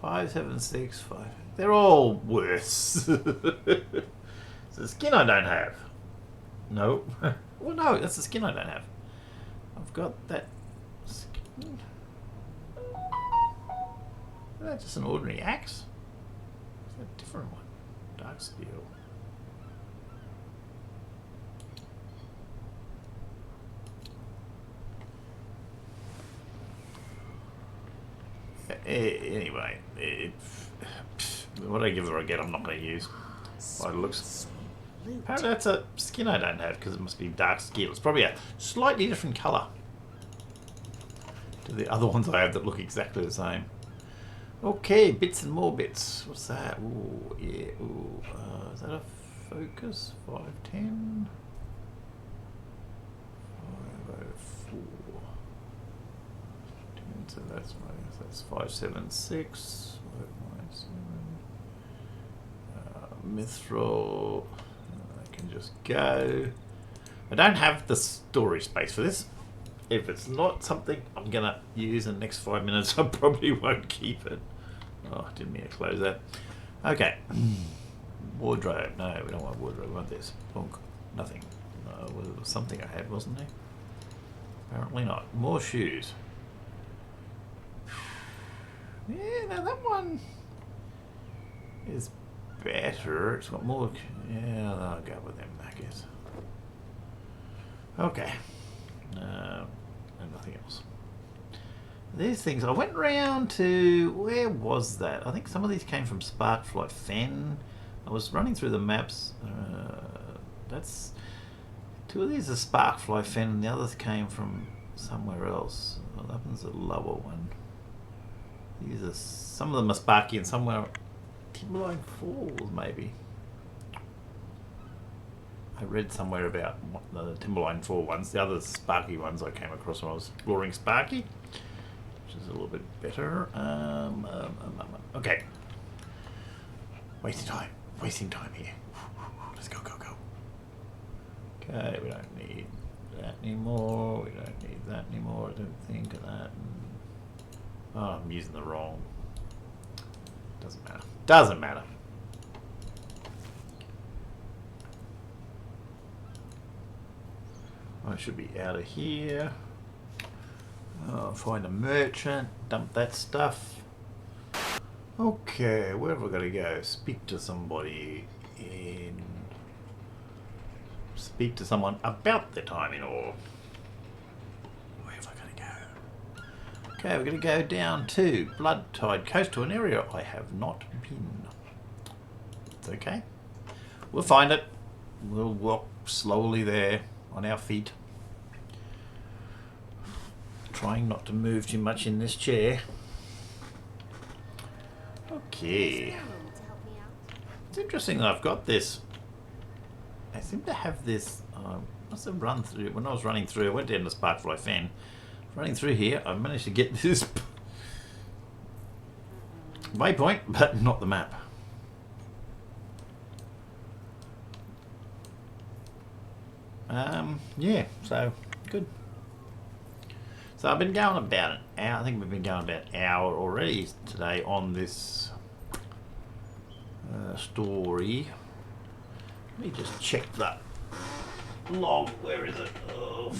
576, 5. They're all worse. It's the skin I don't have. No. Well, no, that's the skin I don't have. I've got that skin. Is that just an ordinary axe? Is that a different one? Dark steel. Anyway, what I give her a get, I'm not going to use. By the looks. Apparently that's a skin I don't have because it must be dark steel. It's probably a slightly different colour to the other ones I have that look exactly the same. Okay, bits and more bits. What's that? Ooh, yeah. Ooh, is that a focus? 510. 504. So that's 576. 597. Mithril. I can just go. I don't have the storage space for this. If it's not something I'm gonna use in the next 5 minutes, I probably won't keep it. Oh, didn't mean to close that. Okay. Wardrobe. No, we don't want wardrobe. We want this. Punk. Nothing. There was something I had, wasn't there? Apparently not. More shoes. Yeah, now that one is better. It's got more... Yeah, I'll go with them, I guess. Okay. And nothing else. These things, I went round to... Where was that? I think some of these came from Sparkfly Fen. I was running through the maps. That's... Two of these are Sparkfly Fen and the others came from somewhere else. Well, that one's a lower one. These are... Some of them are Sparky and somewhere... Timberline Falls, maybe. I read somewhere about the Timberline 4 ones. The other Sparky ones I came across when I was exploring Sparky, which is a little bit better. Okay. Wasting time here. Let's go. Okay, we don't need that anymore. We don't need that anymore. I don't think of that. Oh, I'm using the wrong. Doesn't matter. I should be out of here. Find a merchant, dump that stuff. Okay, where have I got to go? Speak to somebody in speak to someone about their time in ore. Where have I got to go? Okay, we're going to go down to Blood Tide Coast, to an area I have not been. It's okay. We'll find it. We'll walk slowly there on our feet. Trying not to move too much in this chair. Okay. It's interesting that I've got this. I seem to have this. Must have run through. When I was running through, I went down to Sparkfly Fen. Running through here, I managed to get this waypoint, but not the map. Yeah, so good. So I've been going about an hour. I think we've been going about an hour already today on this story. Let me just check that log. Where is it? Oh.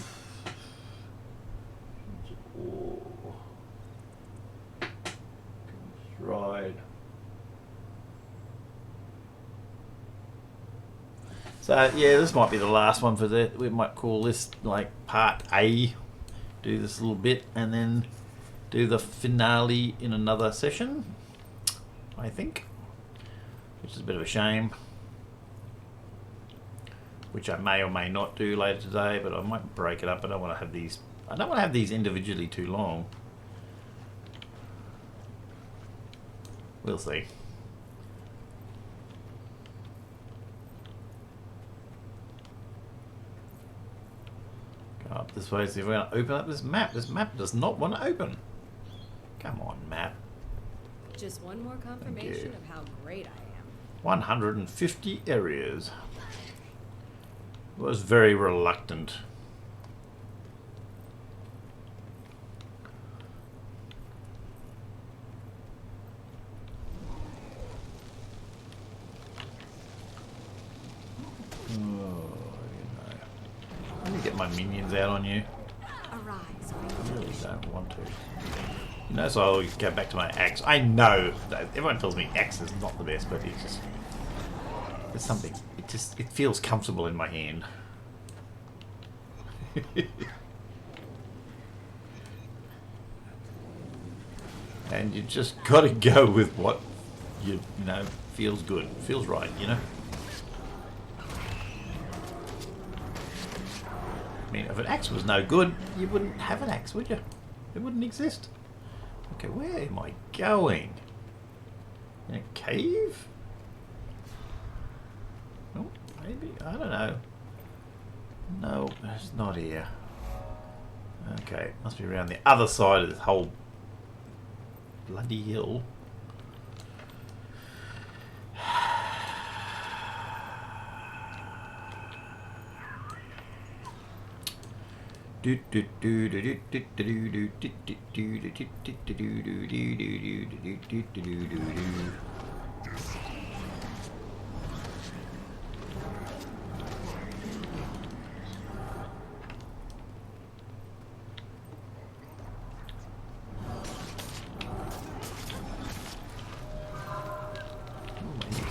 Right. So yeah, this might be the last one for the. We might call this like part A. Do this a little bit and then do the finale in another session, I think, which is a bit of a shame, which I may or may not do later today, but I might break it up. I don't want to have these individually too long. We'll see. Up this way, see if we're going to open up this map. This map does not want to open. Come on, map. Just one more confirmation of how great I am. 150 areas. Was very reluctant. Get my minions out on you. Arise. I really don't want to. You know, so I'll go back to my axe. I know that everyone tells me axe is not the best, but it's just there's something. It feels comfortable in my hand. And you just got to go with what you know feels good, feels right. You know. I mean, if an axe was no good, you wouldn't have an axe, would you? It wouldn't exist. Okay, where am I going? In a cave? Oh, maybe. I don't know. No, it's not here. Okay, must be around the other side of this whole bloody hill.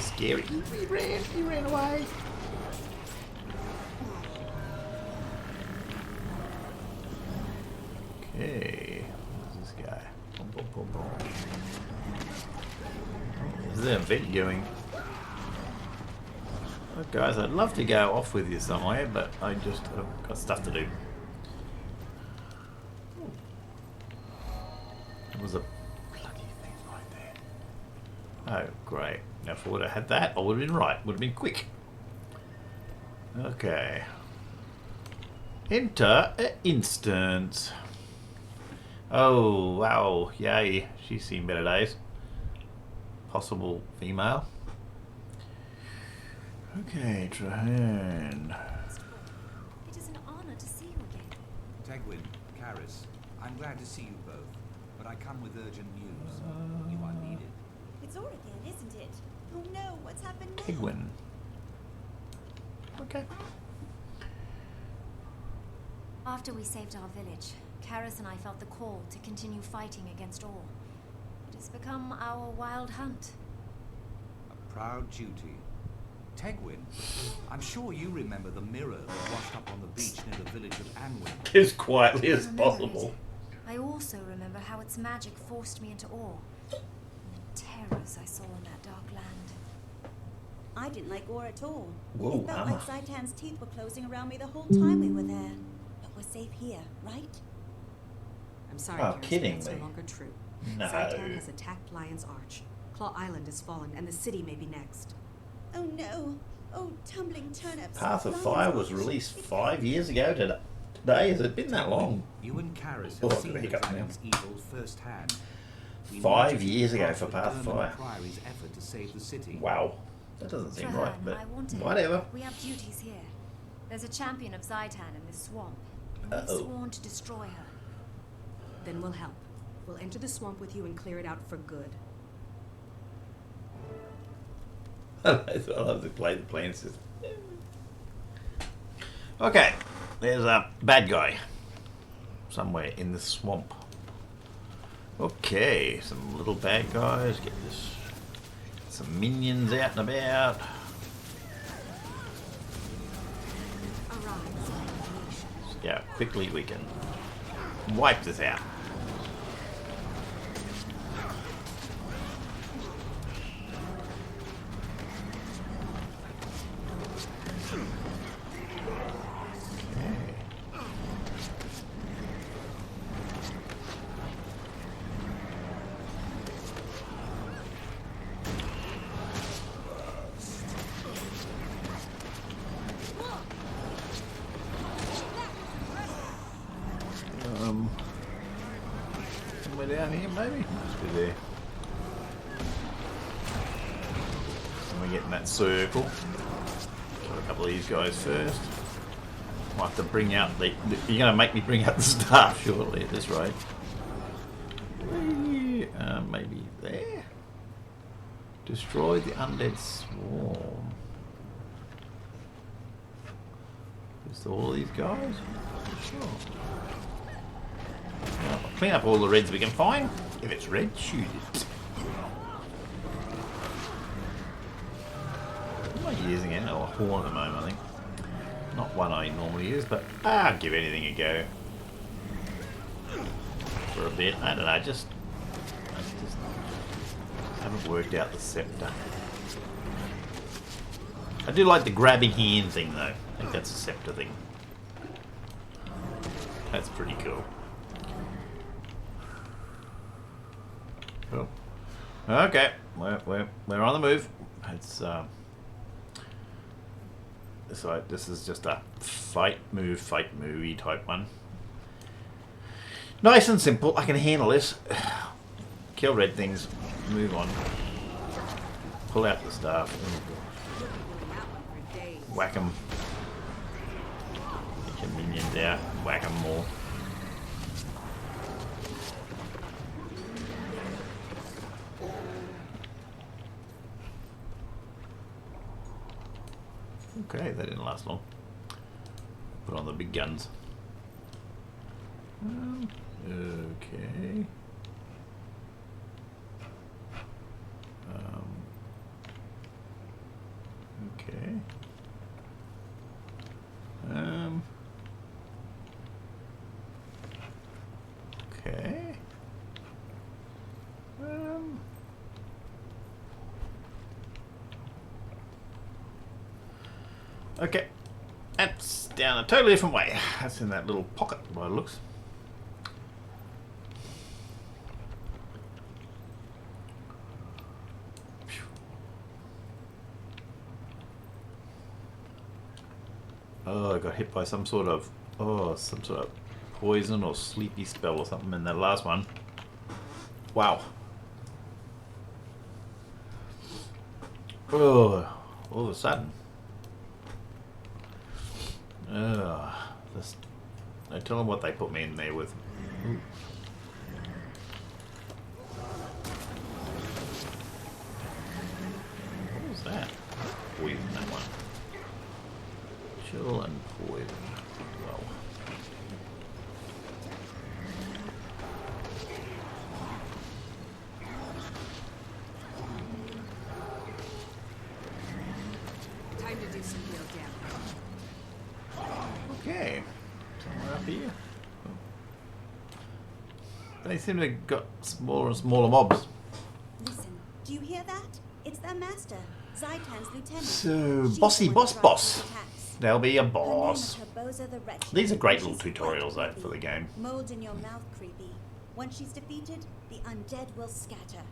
Scary. He ran away. Okay, where's this guy? Boom, boom, boom, boom. Oh, is there a vent going? Oh, guys, I'd love to go off with you somewhere, but I just have got stuff to do. There was a bloody thing right there. Oh, great. Now, if I would have had that, I would have been right. Would have been quick. Okay. Enter an instance. Oh, wow. Yay. She's seen better days. Possible female. Okay, Trahan. It is an honor to see you again. Tegwin, Karis, I'm glad to see you both, but I come with urgent news. You are needed. It's all again, isn't it? Oh no, what's happened now? Pigwin. Okay. After we saved our village, Karis and I felt the call to continue fighting against all. It has become our wild hunt. A proud duty. Tegwin, I'm sure you remember the mirror that washed up on the beach near the village of Anwin. As quietly as Remember possible. it. I also remember how its magic forced me into awe. And the terrors I saw in that dark land. I didn't like Ore at all. Whoa, it felt Anna. like Zaitan's teeth were closing around me the whole time we were there. But we're safe here, right? I'm sorry, Oh, Garrus, kidding but that's me. no longer true. No. Zaitan has attacked Lion's Arch. Claw Island has fallen, and the city may be next. Oh no! Oh, tumbling turnips! Path of Lion's Fire was Arch. released It's 5 years ago today. Has it been that long? You and Karis Oh, have I've seen got a the hiccup now. dragon's evil firsthand. We 5 need to years keep ago up for with Path of Dermot Fire. Priory's effort to save the city. Wow. That doesn't seem Trahan, right, but I want to whatever. help. We have duties here. There's a champion of Zaitan in this swamp. And we've Uh-oh. sworn to destroy her. Then we'll help. We'll enter the swamp with you and clear it out for good. I'll have to play the plan system. Okay, there's a bad guy somewhere in the swamp. Okay, some little bad guys. Get this. Some minions out and about. See how quickly we can wipe this out. Somewhere down here, maybe? Must be there. And we get in that circle. Got a couple of these guys first. Might have to bring out the. You're going to make me bring out the staff, surely, at this rate. Maybe there. Destroy the undead swarm. Just all these guys? Sure. Well, clean up all the reds we can find. If it's red, shoot it. What am I using it? Oh, a horn at the moment, I think. Not one I normally use, but I'll give anything a go. For a bit. I don't know, I just haven't worked out the scepter. I do like the grabbing hand thing, though. I think that's a scepter thing. That's pretty cool. Cool. Okay, we're on the move. It's so this is just a fight movie type one. Nice and simple. I can handle this. Kill red things. Move on. Pull out the staff. Whack them. Get your minions out. Whack them more. Okay, that didn't last long. Put on the big guns. Okay. Okay. Okay. Okay. That's down a totally different way. That's in that little pocket by the looks. Oh, I got hit by some sort of poison or sleepy spell or something in that last one. Wow. Oh, all of a sudden. I tell them what they put me in there with. Ooh. What was that? Poison, that one. Chill and poison. Well. Time to do some real damage. Okay. Somewhere up here. They seem to have got smaller and smaller mobs. Listen, do you hear that? It's their master, Zaitan's lieutenant. So, She's bossy the one boss who drives boss. these attacks. There'll be a Her name boss. is Herbosa the Wretched. These are great She's little quite tutorials though creepy. for the game. Mold in your mouth creepy. Once she's defeated, the undead will scatter.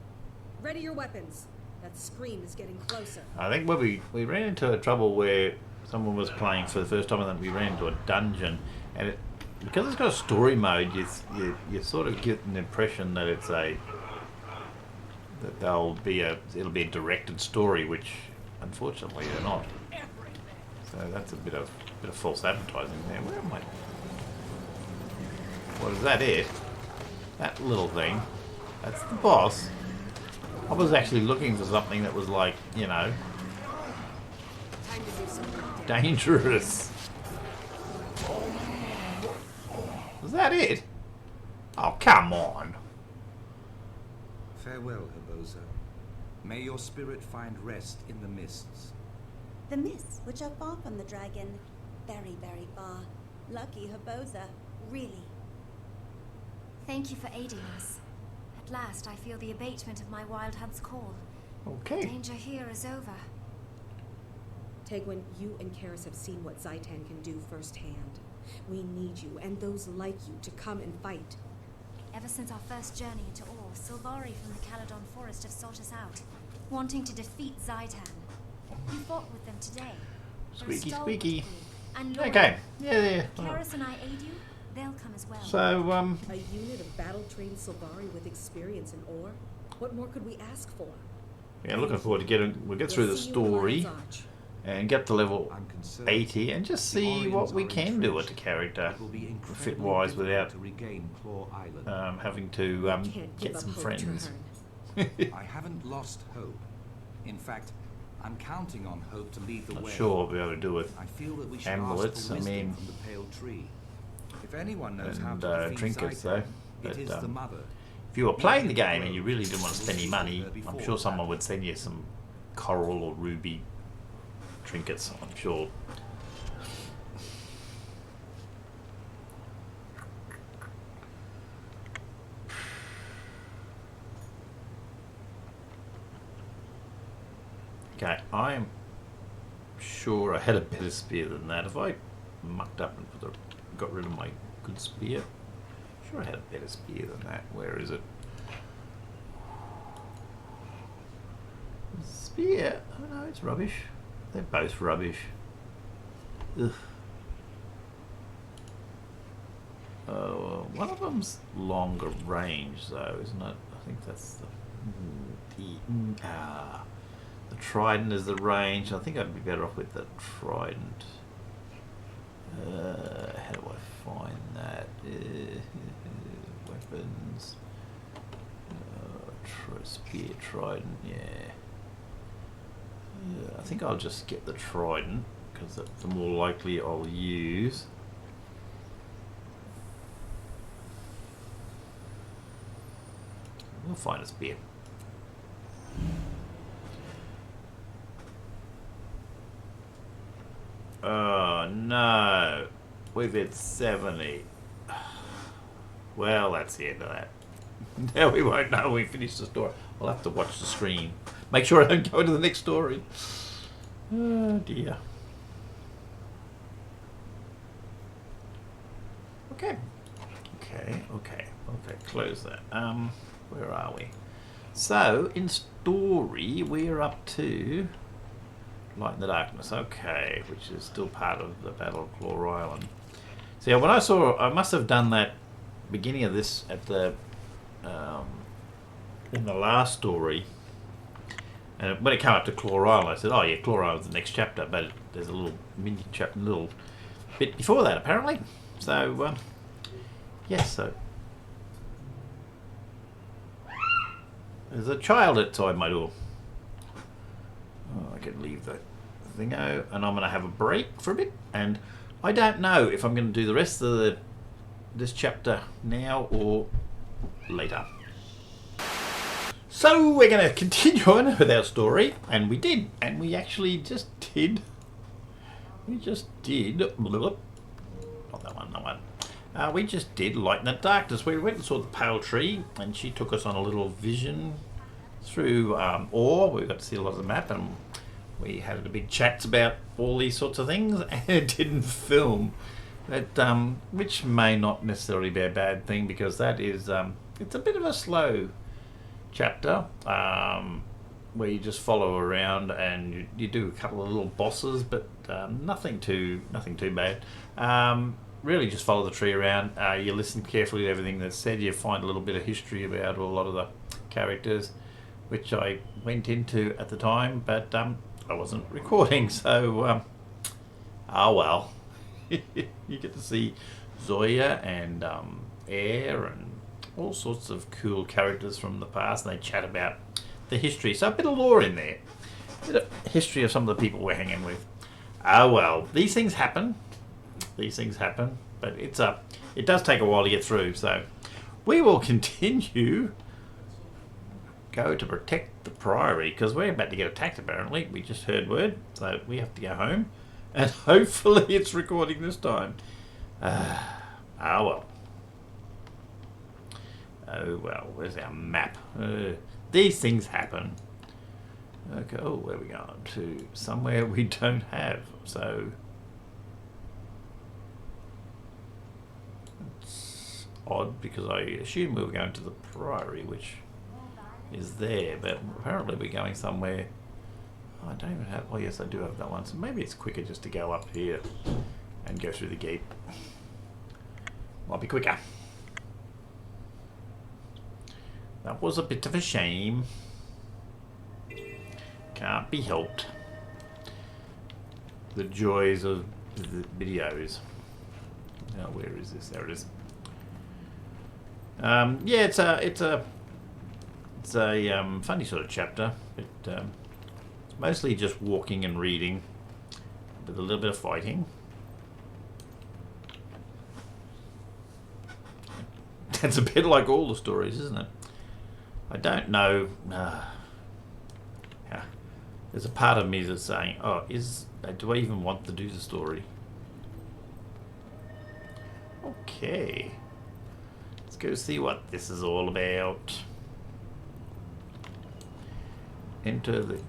Ready your weapons. That scream is getting closer. I think where we ran into a trouble where someone was playing for the first time and then we ran into a dungeon, and because it's got a story mode, you sort of get an impression that it'll be a directed story, which unfortunately they're not. So that's a bit of false advertising there. Where am I? What is that? It? That little thing? That's the boss. I was actually looking for something that was like, you know, Time to do some real damage. dangerous. Was that it? Oh, come on. Farewell, Herbosa. May your spirit find rest in the mists. The mists, which are far from the dragon. Very, very far. Lucky Herbosa, really. Thank you for aiding us. At last, I feel the abatement of my wild hunt's call. Okay. Danger here is over. Tegwin, you and Karis have seen what Zaitan can do firsthand. We need you, and those like you, to come and fight. Ever since our first journey into Ore, Silvari from the Caledon Forest have sought us out, wanting to defeat Zaitan. You fought with them today. They're a Squeaky, stalwart squeaky. group, and loyal. Okay. Yeah. Karis and I aid you, they'll come as well. So, A unit of battle-trained Silvari with experience in ore? What more could we ask for? yeah, looking forward to we'll get through the We'll see you in story Lion's Arch. and get to level I'm concerned 80 and just the see what Orions we are can do with entrenched. the character It will be incredibly fit-wise difficult without to regain Claw Island. having to Can't give get up some hope, friends. Traherne. I haven't lost hope. In fact, I'm counting on hope to lead the Not way. sure we'll be able to do it. I feel that we should Amulets, ask for I wisdom mean- from the pale tree. If anyone knows how And to defeat trinkets, Zaitan, though. it But, is the mother. if you were playing the game and you really didn't want to spend any money, I'm sure someone would send you some coral or ruby trinkets, I'm sure. Okay, I am sure I had a better spear than that. If I mucked up and got rid of my good spear, sure I had a better spear than that. Where is it? Spear? Oh no, it's rubbish. They're both rubbish. Ugh. One of them's longer range though, isn't it? I think that's the trident is the range. I think I'd be better off with the trident. How do I find that? Weapons. Spear, trident, yeah. I think I'll just get the trident because that's the more likely I'll use. We'll find a spear. Oh no, we've hit 70. Well, that's the end of that. Now we won't know when we finish the story. I'll have to watch the screen. Make sure I don't go into the next story. Oh dear. Okay. Okay, close that. Where are we? So, in story, we're up to Light in the Darkness, okay, which is still part of the Battle of Claw Island. So yeah, when I saw, I must have done that beginning of this at the in the last story, and when it came up to Claw Island, I said, "Oh yeah, Claw Island's the next chapter," but there's a little mini chapter, little bit before that apparently. So yes, so there's a child outside my door. Oh, I can leave that thing out, and I'm going to have a break for a bit, and I don't know if I'm going to do the rest of this chapter now or later. So we're going to continue on with our story, and we did, and we actually just did we just did. Not that one, that one. We just did Light in the Darkness. We went and saw the Pale Tree, and she took us on a little vision through Ore. We got to see a lot of the map, and we had a big chats about all these sorts of things, and it didn't film. That, which may not necessarily be a bad thing, because that is it's a bit of a slow chapter where you just follow around and you do a couple of little bosses, but nothing too bad. Really just follow the tree around. You listen carefully to everything that's said. You find a little bit of history about a lot of the characters, which I went into at the time, but I wasn't recording, so oh well. You get to see Zoya and Air and all sorts of cool characters from the past, and they chat about the history. So a bit of lore in there, a bit of history of some of the people we're hanging with. Oh well, these things happen. These things happen, but it does take a while to get through. So we will continue. Go to protect the Priory, because we're about to get attacked apparently. We just heard word, so we have to go home, and hopefully it's recording this time. Oh well, where's our map? These things happen. Okay, oh, where are we going to? Somewhere we don't have, so it's odd, because I assume we were going to the Priory, which is there, but apparently we're going somewhere. I don't even have, oh yes, I do have that one, so maybe it's quicker just to go up here and go through the gate. Might be quicker. That was a bit of a shame. Can't be helped. The joys of the videos. Now where is this? There it is. Yeah, it's a funny sort of chapter. It's mostly just walking and reading, with a little bit of fighting. That's a bit like all the stories, isn't it? I don't know. Yeah. There's a part of me that's saying, "Oh, do I even want to do the story?" Okay. Let's go see what this is all about. Enter the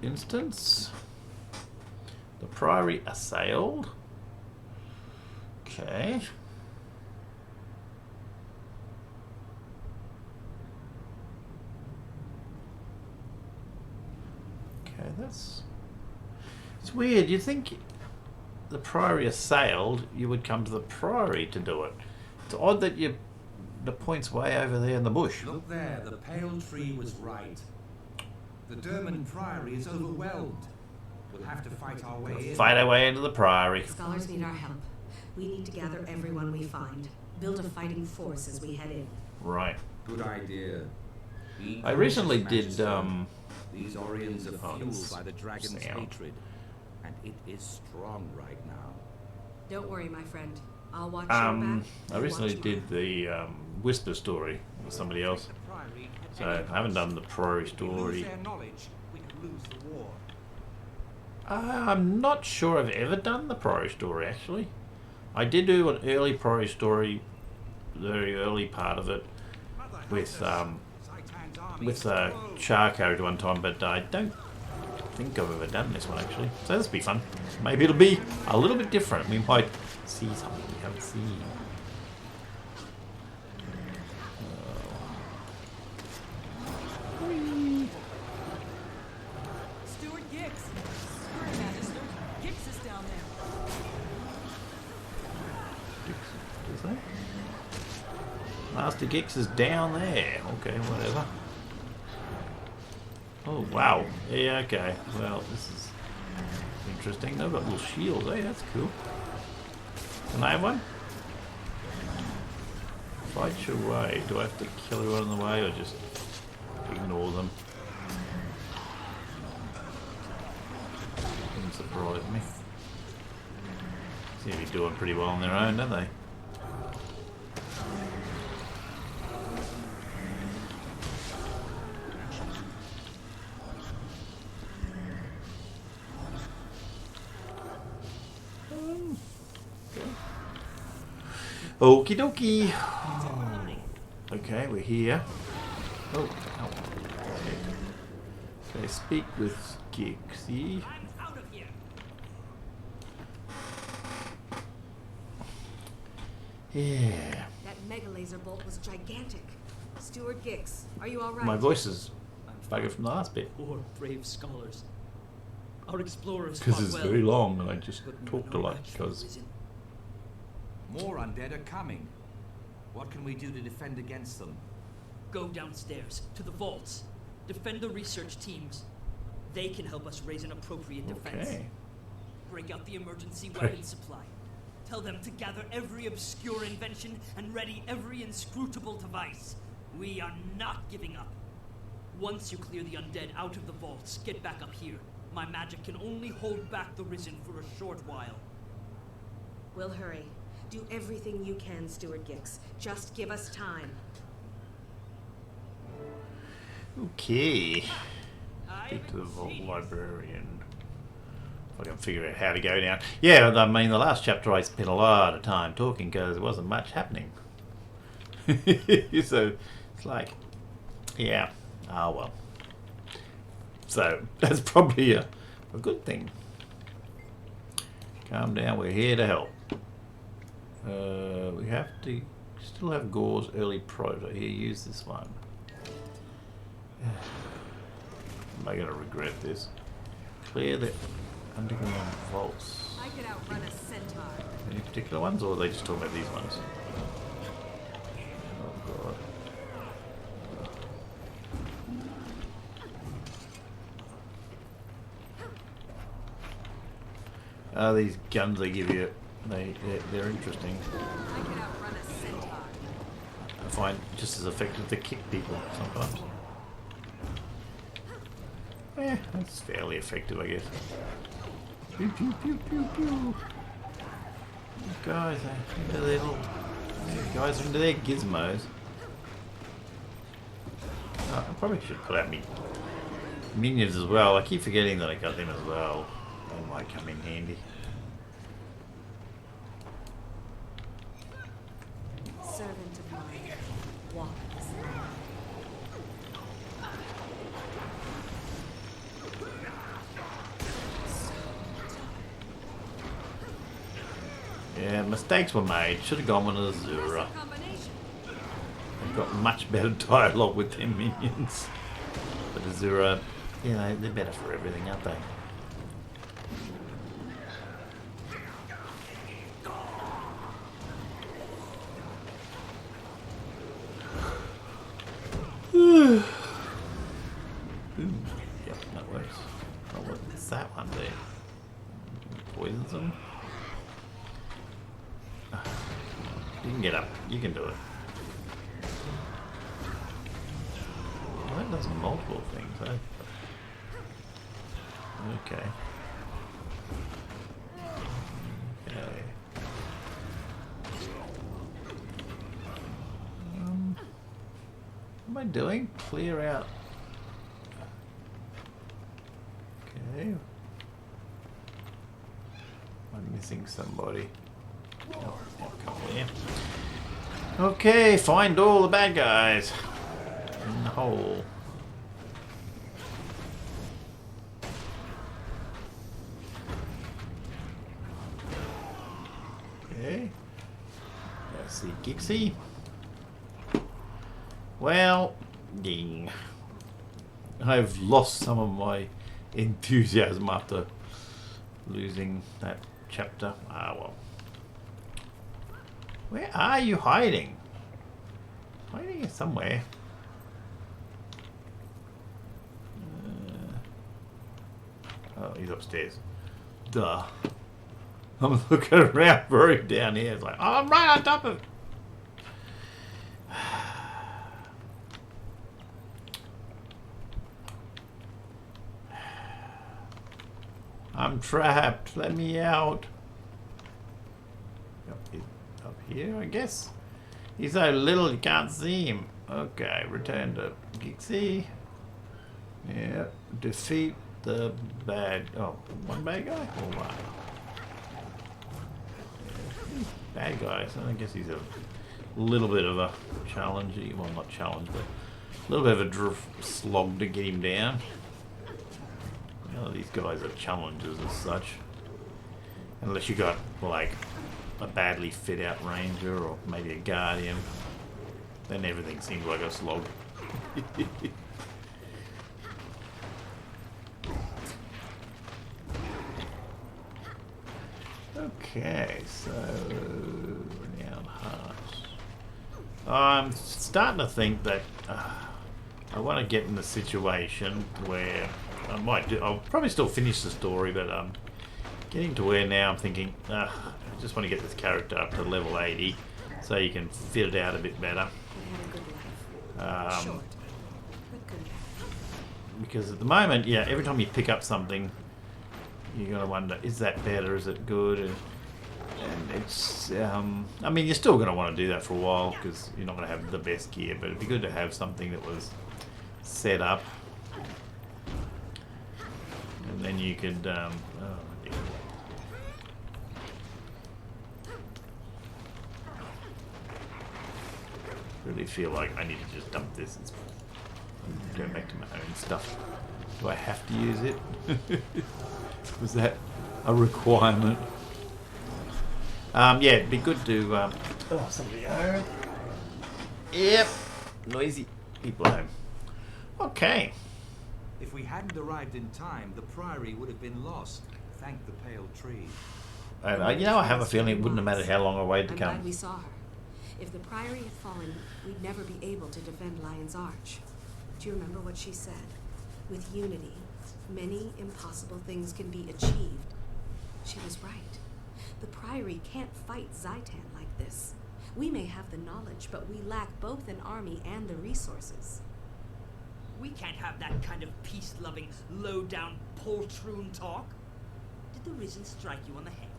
instance. The Priory assailed. Okay. Okay, it's weird. You'd think the Priory assailed, you would come to the Priory to do it. It's odd that the point's way over there in the bush. Look there, the Pale Tree was right. The Derman Priory is overwhelmed. We'll have to fight our way in. Fight our way into the Priory. Scholars need our help. We need to gather everyone we find. Build a fighting force as we head in. Right. Good idea. I recently did These Orions are fueled by the dragon's sound. hatred, and it is strong right now. Don't worry, my friend. I'll watch your back. I recently did the Whisper story with somebody else, so I haven't done the Priory story. I'm not sure I've ever done the Priory story, actually. I did do an early Priory story, very early part of it, with Char character one time, but I don't think I've ever done this one, actually. So this will be fun. Maybe it'll be a little bit different. We might see something we haven't seen. Stuart Gix. Sorry, Magister. Gix is down there. Does that? Master Gix is down there. Okay, whatever. Oh, wow. Yeah, okay. Well, this is interesting. They've got little shields, eh? That's cool. Can I have one? Fight your way. Do I have to kill everyone on the way or just ignore them? Doesn't surprise me. Seem to be doing pretty well on their own, don't they? Okie dokie. Okay, we're here. Oh, ow. Okay, speak with Gixie. I'm out of here. Yeah. That mega laser bolt was gigantic. Steward Gix, are you all right? My voice is buggered from the last bit. Poor brave scholars. Our explorers Because fought it's well, very long and I just but we talked were a no lot match for the because... Risen. More undead are coming. What can we do to defend against them? Go downstairs, to the vaults. Defend the research teams. They can help us raise an appropriate defense. Okay. Break out the emergency weapon supply. Tell them to gather every obscure invention and ready every inscrutable device. We are not giving up. Once you clear the undead out of the vaults, get back up here. My magic can only hold back the Risen for a short while. We'll hurry. Do everything you can, Steward Gix. Just give us time. Okay. Get to the vault librarian. If I can figure out how to go down. Yeah, I mean, the last chapter I spent a lot of time talking because there wasn't much happening. So, it's like, yeah, well. So, that's probably a good thing. Calm down, we're here to help. We have to still have Gore's early proto. Here, use this one. Am I going to regret this? Clear the underground vaults. I could outrun a centaur. Any particular ones, or are they just talking about these ones? Oh god. These guns they give you, they're interesting. I could outrun a centaur. I find just as effective to kick people sometimes. Yeah, that's fairly effective, I guess. Pew pew pew pew pew. These guys are into their little. These guys are into their gizmos. Oh, I probably should put out me minions as well. I keep forgetting that I got them as well. They might come in handy. Servant of mine, walk this line. Yeah, mistakes were made. Should have gone with Azura. Combination. They've got much better dialogue with their minions. But Azura, you know, they're better for everything, aren't they? Yep, that works. Oh, what's that one there? Poisons them? You can get up. You can do it. Well, that does multiple things, eh? Okay. Okay. What am I doing? Clear out. Okay. I'm missing somebody. Oh, come here. Okay, find all the bad guys in the hole. Okay. Let's see, Gixie. Well, ding. I've lost some of my enthusiasm after losing that chapter. Ah, well. Where are you hiding? Hiding here somewhere. Oh, he's upstairs. Duh. I'm looking around for him down here. It's like, oh, I'm right on top of it. I'm trapped. Let me out. Up here, I guess. He's so little you can't see him. Okay, return to Gixie. Yeah, defeat the bad. Oh, one bad guy? Or what? Bad guy, so I guess he's a little bit of a challenge. Well, not challenge, but a little bit of a slog to get him down. None of these guys are challenges as such. Unless you got, like, a badly fit out ranger or maybe a guardian. Then everything seems like a slog. Okay, so renowned hearts. I'm starting to think that I want to get in the situation where I'll probably still finish the story, but I'm getting to where now I'm thinking I just want to get this character up to level 80 so you can fit it out a bit better. Short, but good. Because at the moment, yeah, every time you pick up something, you're going to wonder, is that better, is it good? And it's, I mean, you're still going to want to do that for a while because you're not going to have the best gear, but it'd be good to have something that was set up. And then you could, oh dear. Really feel like I need to just dump this and go back to my own stuff. Do I have to use it? Was that a requirement? Yeah, it'd be good to. Oh, somebody home. Yep, noisy people home. Okay. If we hadn't arrived in time, the priory would have been lost. Thank the pale tree. And you know, I have a feeling it wouldn't have mattered how long I waited to I'm come. glad we saw her. If the Priory had fallen, we'd never be able to defend Lion's Arch. Do you remember what she said? With unity, many impossible things can be achieved. She was right. The Priory can't fight Zaitan like this. We may have the knowledge, but we lack both an army and the resources. We can't have that kind of peace-loving, low-down poltroon talk. Did the Risen strike you on the head?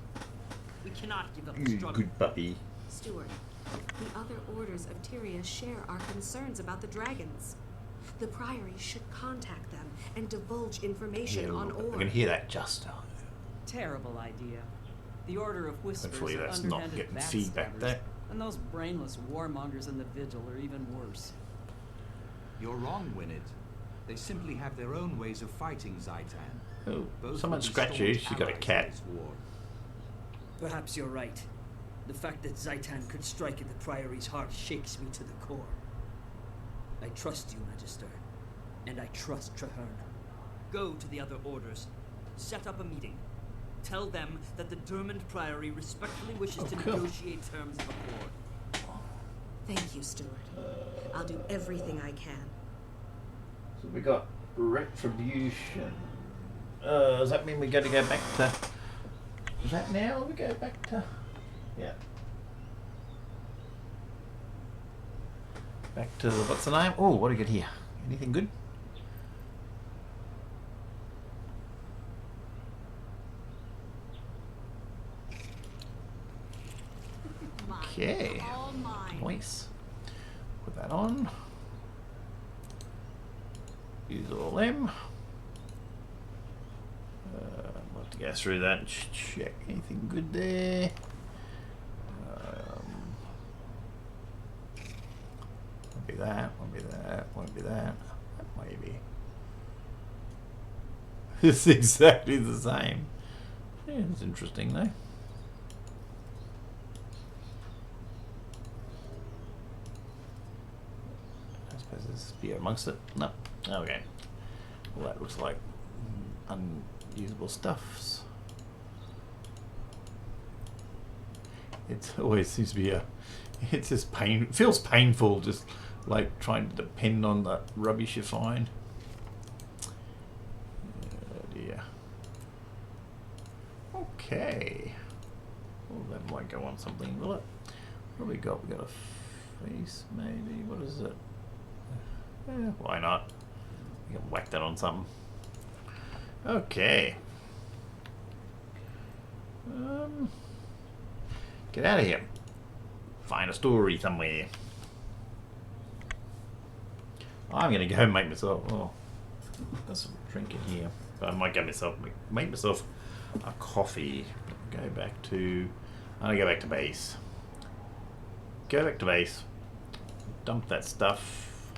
We cannot give up the struggle. Good puppy. Steward, the other orders of Tyria share our concerns about the dragons. The Priory should contact them and divulge information on I Orr. can hear that just now. Terrible idea. The Order of Whispers Hopefully are that's not underhanded getting feedback there. and those brainless warmongers in the Vigil are even worse. You're wrong, Winnet. They simply have their own ways of fighting Zaitan. Oh, Both someone will be scratch you. staunch She got a allies cat. in this war. Perhaps you're right. The fact that Zaitan could strike at the Priory's heart shakes me to the core. I trust you, Magister, and I trust Traherne. Go to the other orders. Set up a meeting. Tell them that the Dermond Priory respectfully wishes to cool. negotiate terms of accord. Thank you, Steward. I'll do everything I can. So we got retribution. Does that mean we got to go back to? Is that now? We go back to? Yeah. Back to what's the name? Oh, what do we get here? Anything good? Okay. All mine. Nice. Put that on. Use all them. We'll have to go through that and check anything good there. Won't be that, won't be that, won't be that. Maybe. It's exactly the same. Yeah, it's interesting though. I suppose there's a spear amongst it. No. Okay. Well, that looks like unusable stuffs. It always seems to be it's just it feels painful just like trying to depend on the rubbish you find. Oh dear. Okay. Well, that might go on something, will it? What have we got? We got a face, maybe. What is it? Why not? We can whack that on something. Okay. Get out of here. Find a story somewhere. I'm gonna go make myself. Oh, there's some drink in here. But I might make myself a coffee. Go back to I'm gonna go back to base. Go back to base. Dump that stuff.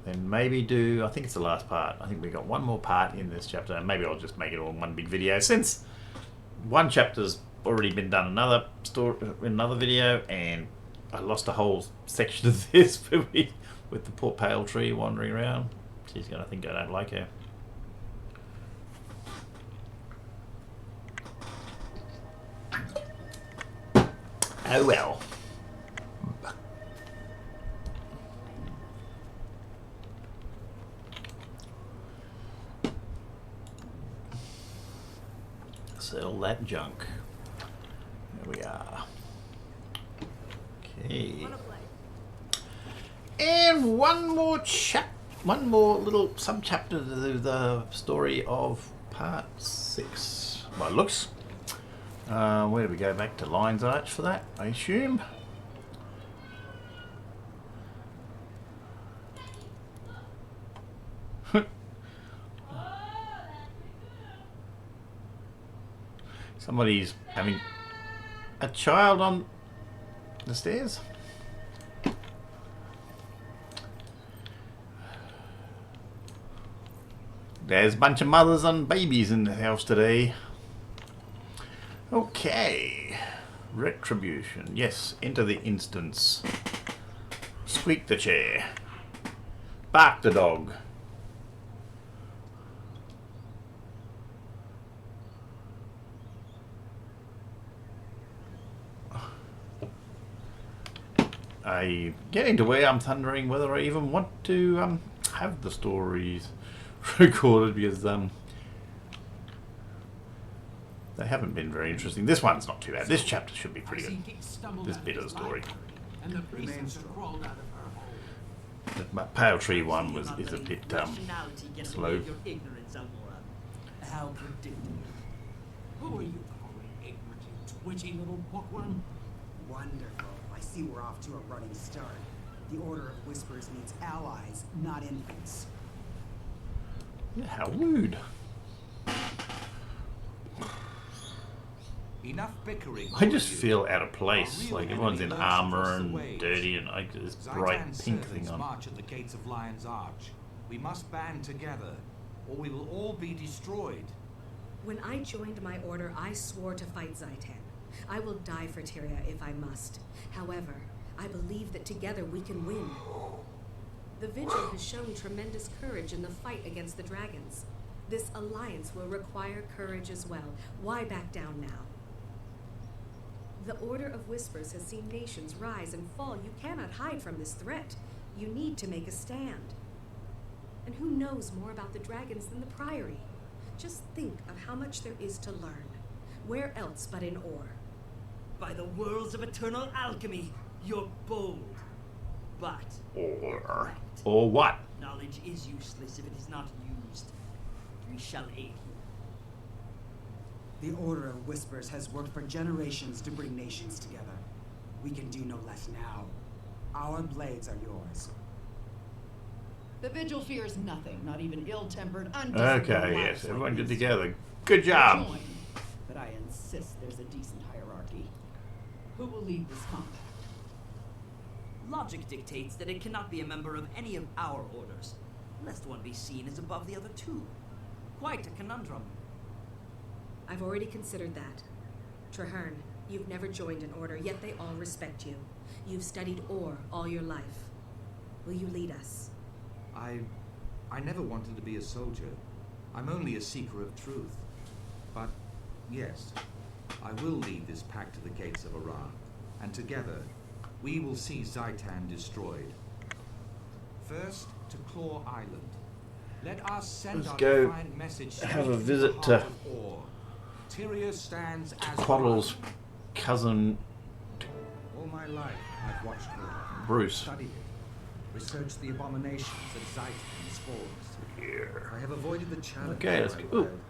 Then maybe do, I think it's the last part. I think we got one more part in this chapter, and maybe I'll just make it all one big video since one chapter's already been done another story in another video, and I lost a whole section of this with the poor pale tree wandering around. She's gonna think I don't like her. Oh well. Sell that junk. There we are. Okay. And one more little sub-chapter to the story of part 6. By looks. Where do we go back to Lion's Arch for that, I assume? Somebody's having a child on the stairs. There's a bunch of mothers and babies in the house today. Okay. Retribution. Yes, enter the instance. Squeak the chair. Bark the dog. I getting to where I'm wondering whether I even want to have the stories recorded, because they haven't been very interesting. This one's not too bad. This chapter should be pretty good. This bit of the story. The Pale Tree one is a bit slow. How predictable. Who are you calling ignorant, you twitchy little bookworm? Wonderful. I see we're off to a running start. The Order of Whispers needs allies, not infants. Yeah, how rude. Enough bickering. I just feel out of place. Like everyone's in armor and dirty, and I this bright pink thing on. March at the gates of Lion's Arch. We must band together, or we will all be destroyed. When I joined my order, I swore to fight Zaitan. I will die for Tyria if I must. However, I believe that together we can win. The Vigil has shown tremendous courage in the fight against the dragons. This alliance will require courage as well. Why back down now? The Order of Whispers has seen nations rise and fall. You cannot hide from this threat. You need to make a stand. And who knows more about the dragons than the Priory? Just think of how much there is to learn. Where else but in Ore? By the worlds of eternal alchemy, you're bold. But... Or what? knowledge is useless if it is not used. We shall aid you. The Order of Whispers has worked for generations to bring nations together. We can do no less now. Our blades are yours. The Vigil fears nothing, not even ill-tempered, undisciplined. Okay, yes, everyone get together. Good job. Join, but I insist there's a decent hierarchy. Who will lead this combat? Logic dictates that it cannot be a member of any of our orders, lest one be seen as above the other two. Quite a conundrum. I've already considered that. Traherne, you've never joined an order, yet they all respect you. You've studied Ore all your life. Will you lead us? I never wanted to be a soldier. I'm only a seeker of truth. But, yes, I will lead this pack to the gates of Iran, and together, we will see Zaitan destroyed. First, to Claw Island. Let us send Let's our go defiant message have a to visit the to heart of Ore. Tyria stands as Quaddle's one. cousin All my life, I've watched Ore, Bruce. studied it, researched the abominations of Zaitan's forms. Here. I have avoided the challenge. Okay, let's of go. my Ooh,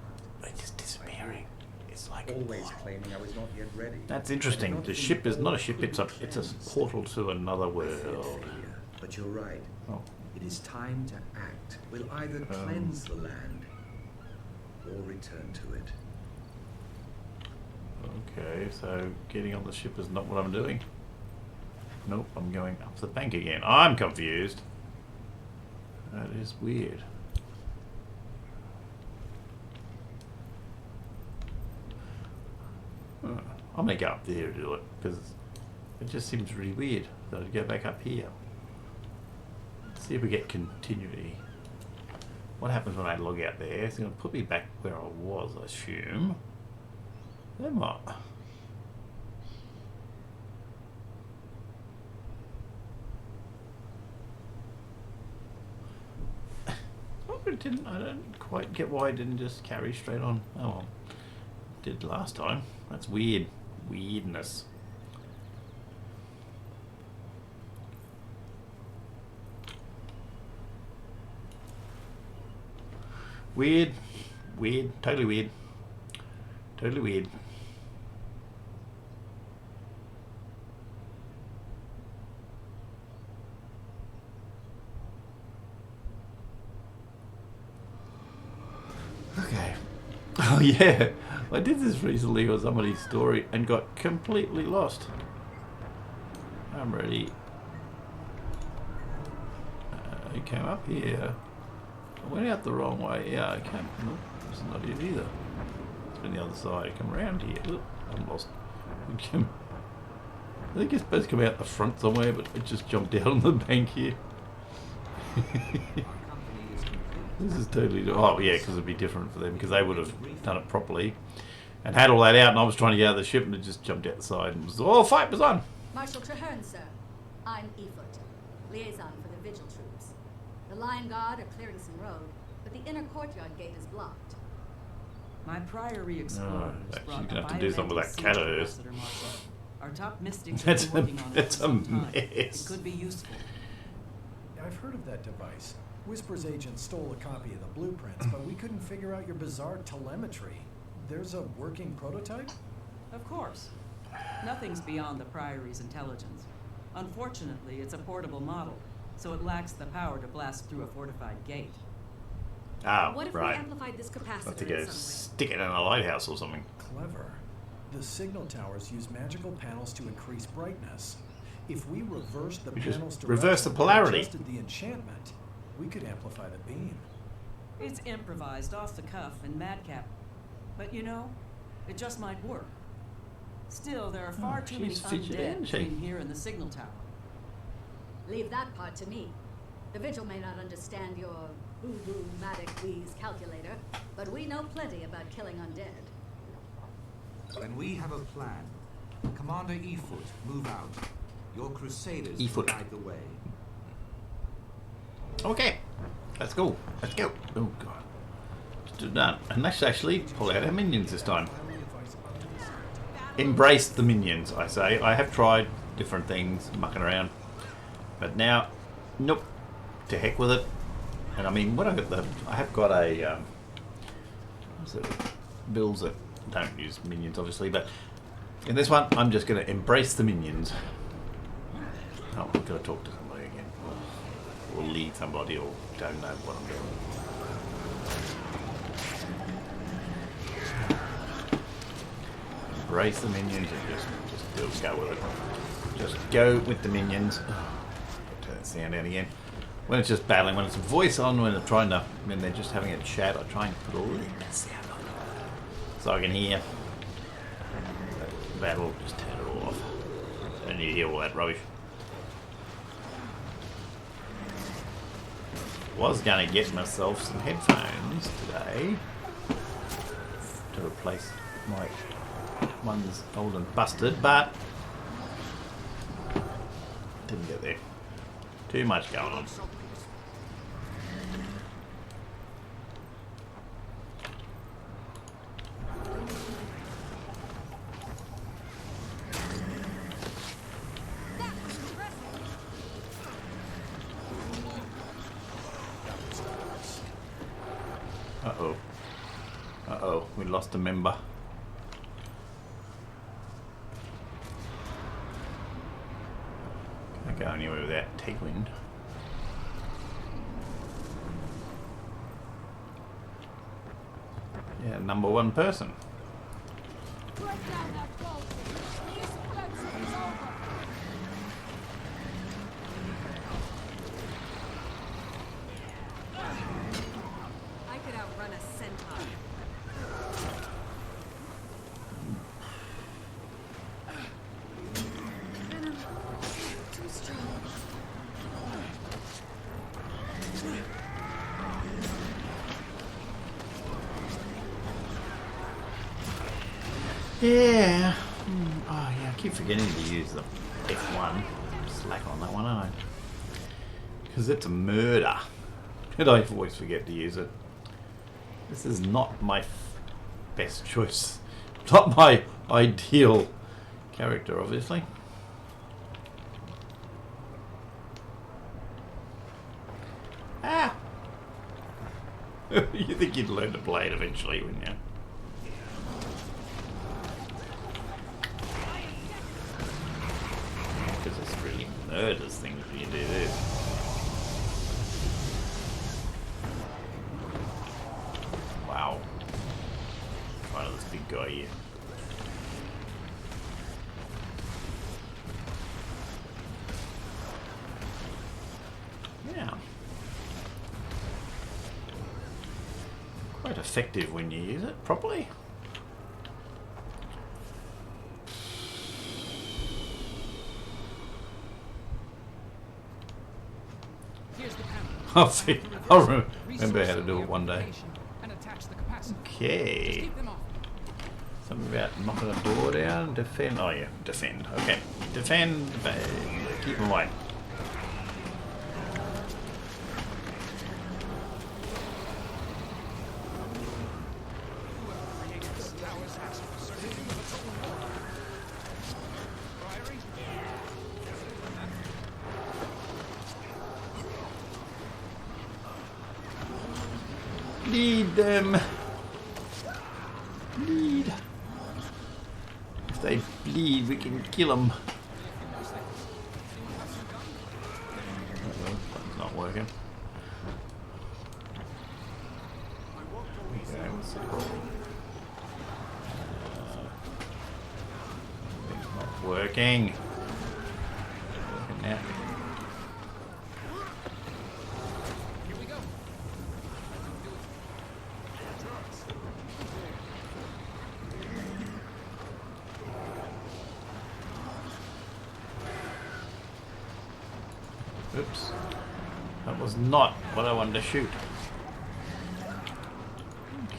it's just disappearing. It's like always claiming I was not yet ready. That's interesting. The ship is not a ship. It's a portal to another world. But you're right. Oh. It is time to act. We'll either cleanse the land or return to it. Okay, so getting on the ship is not what I'm doing. Nope, I'm going up the bank again. I'm confused. That is weird. I'm gonna go up there to do it because it just seems really weird that I'd go back up here. Let's see if we get continuity. What happens when I log out there? It's gonna put me back where I was, I assume. Then what? I don't quite get why I didn't just carry straight on. Oh well. Did last time. That's weird. Weirdness. Weird. Weird. Totally weird. Totally weird. Okay. Oh yeah, I did this recently on somebody's story and got completely lost. I'm ready. I came up here. I went out the wrong way. Yeah, I can't. Nope, it's not it either. It's been the other side. I come around here. Look, I'm lost. I think it's supposed to come out the front somewhere, but it just jumped out on the bank here. This is totally... Oh, yeah, because it'd be different for them, because they would have done it properly and had all that out, and I was trying to get out of the ship, and it just jumped out the side, and was, oh, fight was on! Marshal Traherne, sir. I'm Efoot, liaison for the Vigil troops. The Lion Guard are clearing some road, but the inner courtyard gate is blocked. My Priory explorers She's brought gonna have to do something with that cat of hers. Our top mystics have been working on it That's for a some time. mess. It could be useful. I've heard of that device. Whisper's agent stole a copy of the blueprints, but we couldn't figure out your bizarre telemetry. There's a working prototype? Of course. Nothing's beyond the Priory's intelligence. Unfortunately, it's a portable model, so it lacks the power to blast through a fortified gate. Ah, What if right. we amplified this capacitor Have to in go some way? stick it in a lighthouse or something. Clever. The signal towers use magical panels to increase brightness. If we reversed the We just panel's reverse the direction and polarity. adjusted the enchantment, we could amplify the beam. It's improvised off the cuff and madcap. But you know, it just might work. Still, there are far too many she's fidgety, undead isn't she? between here and the signal tower. Leave that part to me. The Vigil may not understand your boo-boo matic wheeze calculator, but we know plenty about killing undead. Then we have a plan. Commander Efoot, move out. Your crusaders will guide the way. Okay, let's go. Let's go. Oh god. Let's do that. And let's actually pull out our minions this time. Embrace the minions, I say. I have tried different things, mucking around. But now, nope. To heck with it. And I mean, I have got a, what's it? Builds that don't use minions, obviously, but in this one, I'm just going to embrace the minions. Oh, I've got to talk to somebody again. Or lead somebody, or don't know what I'm doing. Embrace the minions and just go with it. Just go with the minions. Turn that sound out again. When it's just battling, when it's a voice on, when they're just having a chat, I try and put a little sound on it. So I can hear battle, just turn it all off. Don't need to hear all that rubbish. Was gonna get myself some headphones today to replace my ones old and busted, but didn't get there. Too much going on. Uh-oh. Uh-oh, we lost a member. Can't go anywhere without tailwind. Yeah, number one person. Break down that wall. This bloodshed is over. I could outrun a centaur. Venom, too strong. Yeah. Oh yeah, I keep forgetting to use the F1. Slack on that one, aren't I? Because it's a murder. And I always forget to use it. This is not my best choice. Not my ideal character, obviously. Ah! You think you'd learn to play it eventually, wouldn't you? Because it's really murders things when you do this. Wow. Right, this big guy here. Yeah. Quite effective when you use it properly. I'll see. I'll remember how to do it one day. Okay. Something about knocking a door down. Defend. Oh yeah, defend. Okay. Defend. Keep them away. Lead them. Bleed. If they bleed, we can kill them. It's not working. Okay, what's it called? It's not working. Working now. Oops. That was not what I wanted to shoot. Okay.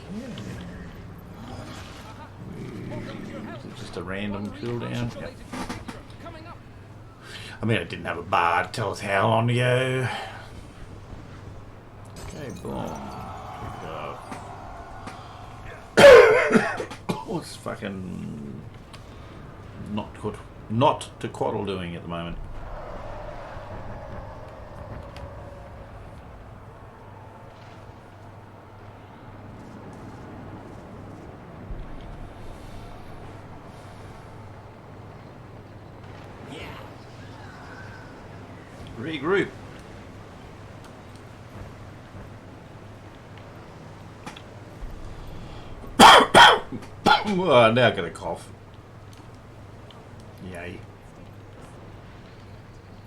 Is it just a random cooldown? Yep. I mean, I didn't have a bar to tell us how long to go. Okay, boom. What's fucking not to Quaddle doing at the moment? Regroup. Oh, now I got a cough. Yay.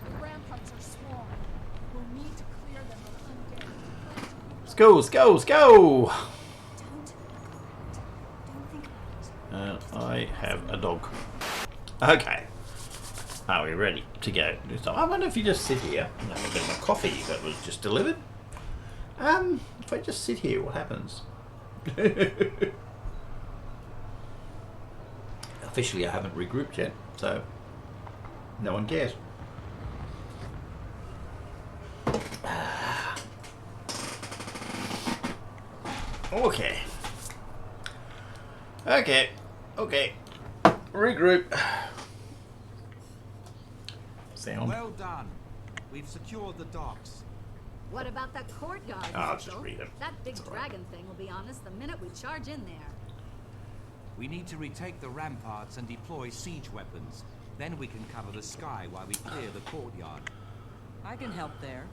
The ramparts are swarmed. We'll need to clear them of undead. Let's go, let's go, let's go! I have a dog. Okay. Are we ready to go? So I wonder if you just sit here. I'm going to get my coffee that was just delivered. If I just sit here, what happens? Officially, I haven't regrouped yet, so no one cares. Okay. Okay. Okay. Regroup. Sound. Well done. We've secured the docks. What about that courtyard, I'll just Mitchell? read it. That big dragon thing will be on us the minute we charge in there. We need to retake the ramparts and deploy siege weapons. Then we can cover the sky while we clear the courtyard. I can help there.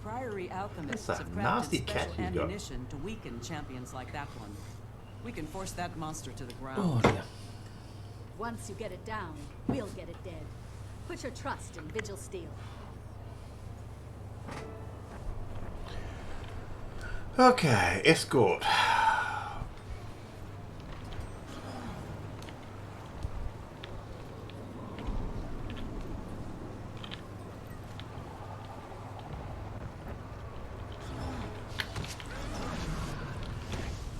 Priory alchemists That's a have nasty crafted cat special you've got. ammunition to weaken champions like that one. We can force that monster to the ground. Oh dear. once you get it down, we'll get it dead. Put your trust in Vigil Steel. Okay, escort.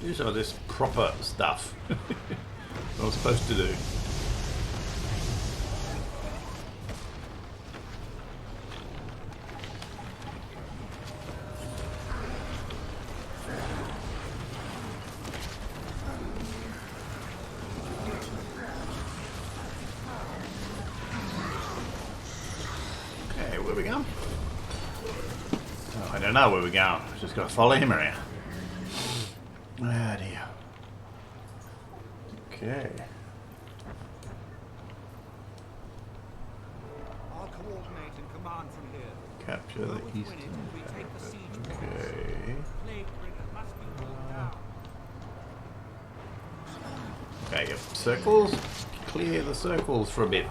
Do some of this proper stuff. What I'm supposed to do. Okay, where we going? Oh, I don't know where we're going. Just gotta follow him around. Ah, dear. Okay. I'll coordinate and command from here. Capture the eastern. Okay. Okay, yep. Circles. Clear the circles for a bit.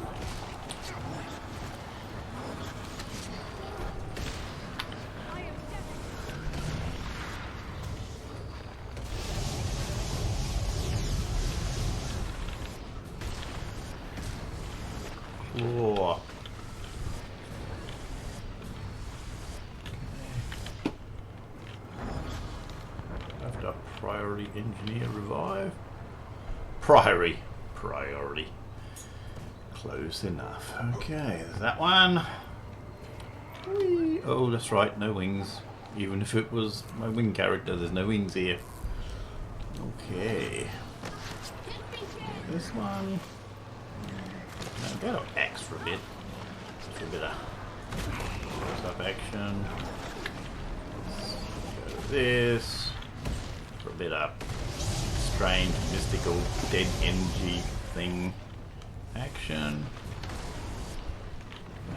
Whoa. After priority engineer revive. Priority. Close enough. Okay, there's that one. Whee. Oh, that's right, no wings. Even if it was my wing character, there's no wings here. Okay. This one. Now go to X for a bit. For a bit of stop action. Go to this. For a bit of strange, mystical, dead energy thing. Action.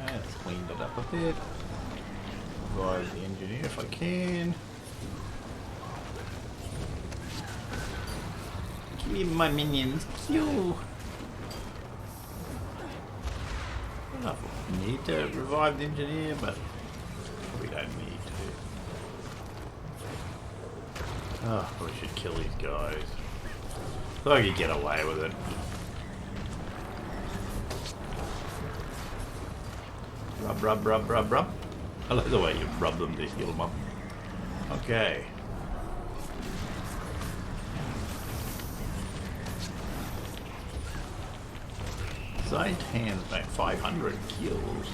Let's clean that up a bit. Revive the engineer if I can. Give me my minions. Yo. I don't know if we need to revive the engineer, but we don't need to. Oh, we should kill these guys. Thought I could get away with it. Rub. I like the way you rub them to heal them up. Okay. Zaitan's back 500 kills.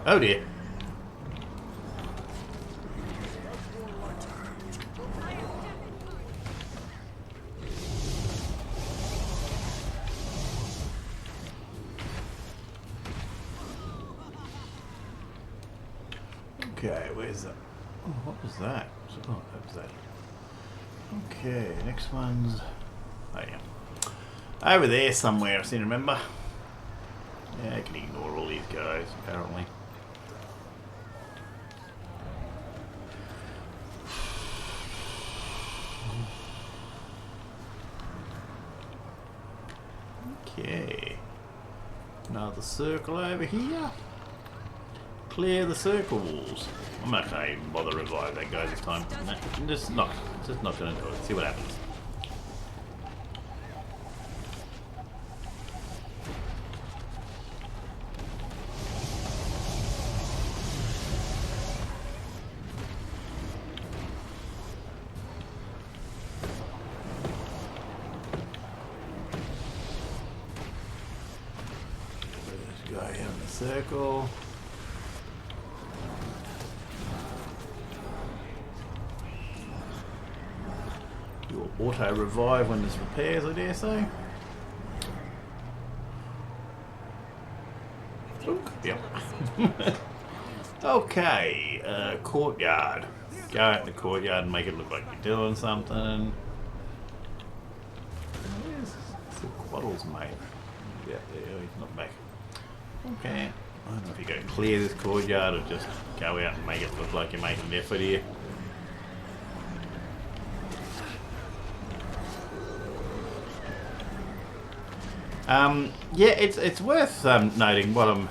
Oh dear. Okay, where's that? Oh, what was that? Oh, that was that. Okay, next one's... Oh yeah. Over there somewhere, I seem to remember. Yeah, I can ignore all these guys, apparently. Okay. Another circle over here. Clear the circles. I'm not gonna even bother revive that guy this time. No, just not gonna do it. See what happens. This guy in the circle. Auto revive when there's repairs, I dare say. Yep. Okay, courtyard. Go out in the courtyard and make it look like you're doing something. Where's Quaddle's mate? Yeah, there, he's not back. Okay. I don't know if you go clear this courtyard or just go out and make it look like you're making an effort here. Yeah, it's worth noting what I'm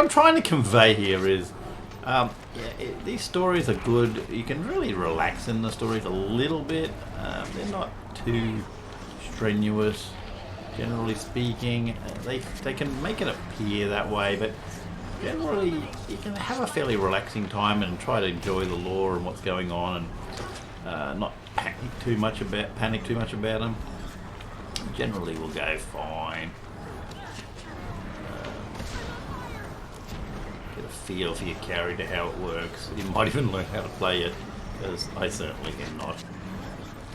trying to convey here is, these stories are good. You can really relax in the stories a little bit. They're not too strenuous, generally speaking. They can make it appear that way, but generally you can have a fairly relaxing time and try to enjoy the lore and what's going on, and not panic too much about them. Generally will go fine. Get a feel for your character, how it works. You might even learn how to play it, because I certainly did not.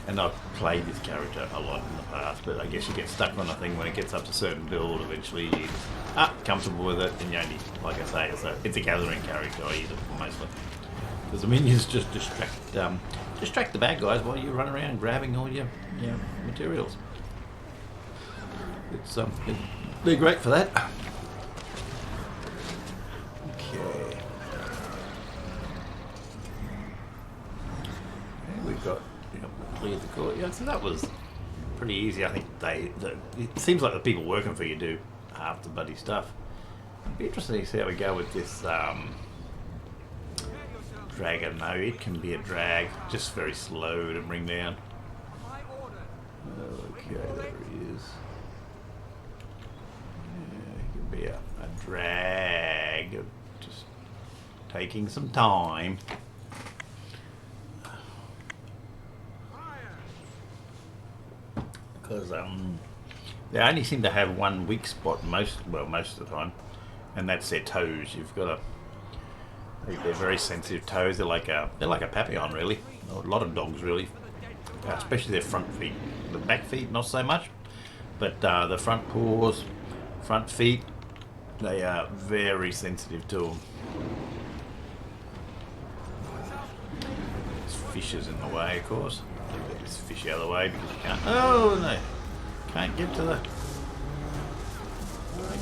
And I've played this character a lot in the past, but I guess you get stuck on a thing when it gets up to a certain build. Eventually you are comfortable with it, and you only, like I say, it's a gathering character. I use it mostly. Because the minions just distract the bad guys while you run around grabbing all your materials. It's they're great for that. Okay. And we've got cleared the courtyard, so that was pretty easy. I think it seems like the people working for you do half the bloody stuff. It'd be interesting to see how we go with this dragon. No, it can be a drag, just very slow to bring down. Okay, there he is. Be a drag of just taking some time. Because they only seem to have one weak spot most of the time, and that's their toes. You've got they're very sensitive toes. They're like a papillon, really. Or a lot of dogs, really, especially their front feet. The back feet, not so much, but the front paws, front feet. They are very sensitive to them. There's fishes in the way, of course. Get this fish out of the way because you can't. Oh no! Can't get to the.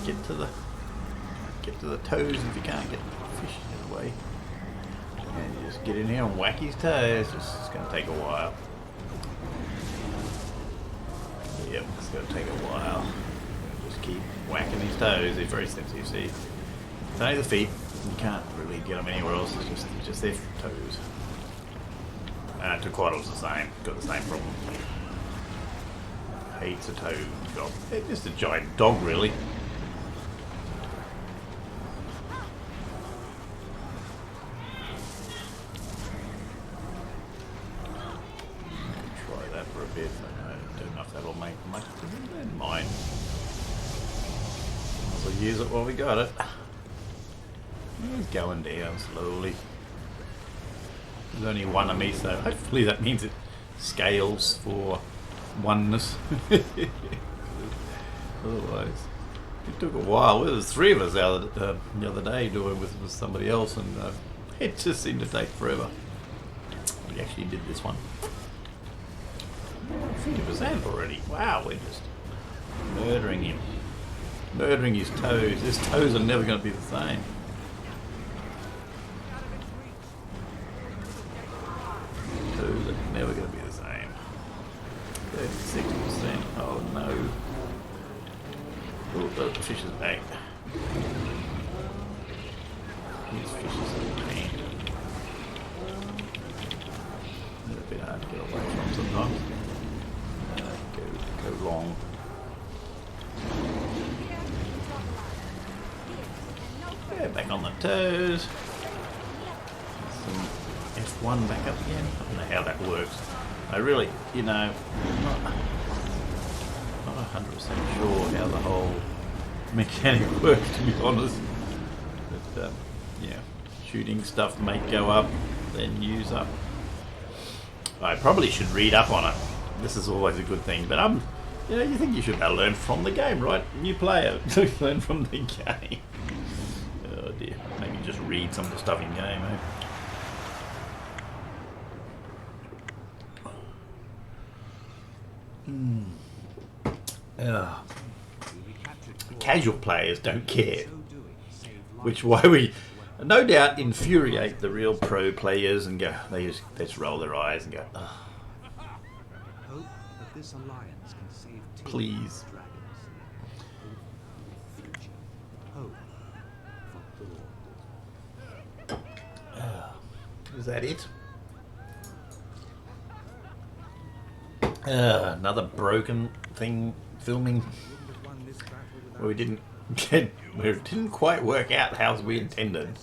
Get to the toes if you can't get the fish out of the way. And you just get in here and whack his toes. It's going to take a while. Yep, it's going to take a while. Keep whacking his toes. They're very sensitive. See, it's only the feet. You can't really get them anywhere else. It's just their toes. Tequaddle's the same. Got the same problem. Hates a toe job. It's just a giant dog, really. Try that for a bit. I don't know if that'll make much difference. I don't mind. We'll use it while we got it. It's going down slowly. There's only one of me, so hopefully that means it scales for oneness. Otherwise, it took a while. There was three of us out the other day doing with somebody else, and it just seemed to take forever. We actually did this one. 50% already. Wow, we're just murdering him. Murdering his toes. His toes are never going to be the same. Toes are never going to be the same. 36%. Oh no. Oh, the fish is back. These fishes are pain. They're a bit hard to get away from sometimes. Go long. Yeah, back on the toes. Some F1 back up again. I don't know how that works. I really, not 100% sure how the whole mechanic works, to be honest. But yeah, shooting stuff may go up, then use up. I probably should read up on it. This is always a good thing, but you think you should learn from the game, right? New player, learn from the game. Oh dear, maybe just read some of the stuff in game, eh? Casual players don't care, no doubt infuriate the real pro players and go. They just roll their eyes and go, ugh. Hope that this alliance can save Please. dragons. Is that it? Another broken thing filming where we didn't quite work out how we intended.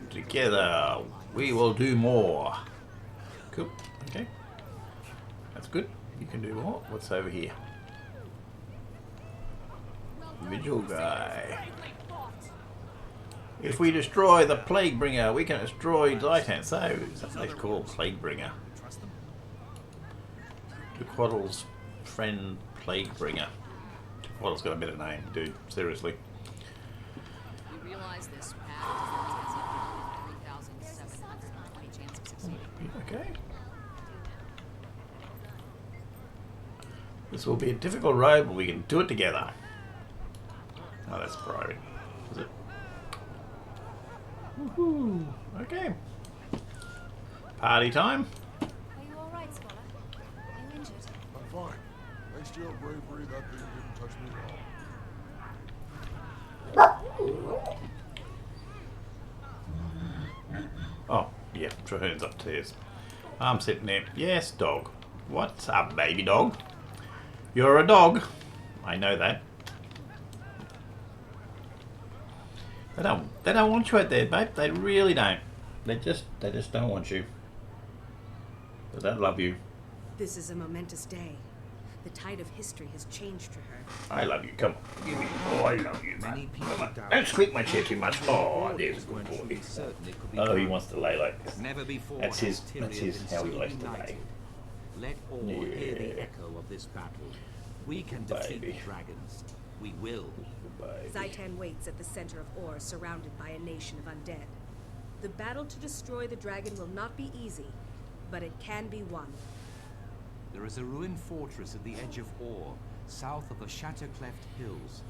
Together we will do more. Cool. Okay. That's good. You can do more. What's over here? Vigil guy. If we destroy the Plaguebringer, we can destroy Titan. So, something's called Plaguebringer. Quaddle's friend Plaguebringer. Quaddle's got a better name, dude. Seriously. We realize this pact only has a 3,720 chance of succeeding. Okay. This will be a difficult road, but we can do it together. Oh, that's priority. Is it? Woohoo! Okay. Party time. Are you alright, Scholar? Are you injured? I'm fine. Thanks to your bravery, that thing didn't touch me at all. Oh, yeah, Trahearne's upstairs. I'm sitting there. Yes, dog. What's up, baby dog? You're a dog. I know that. They don't want you out there, babe. They really don't. They just don't want you. They don't love you. This is a momentous day. The tide of history has changed for her. I love you. Come on. Give me. Oh, I love you, man. Come on. Don't squeak my chair too much. Oh, there's a good boy. Oh, he wants to lay like this. Never before That's his how he likes to lay. Let all hear the echo of this battle. We can defeat the dragons. We will. Zaitan waits at the center of Or, surrounded by a nation of undead. The battle to destroy the dragon will not be easy, but it can be won. There is a ruined fortress at the edge of Or, south of the Shattercleft Hills.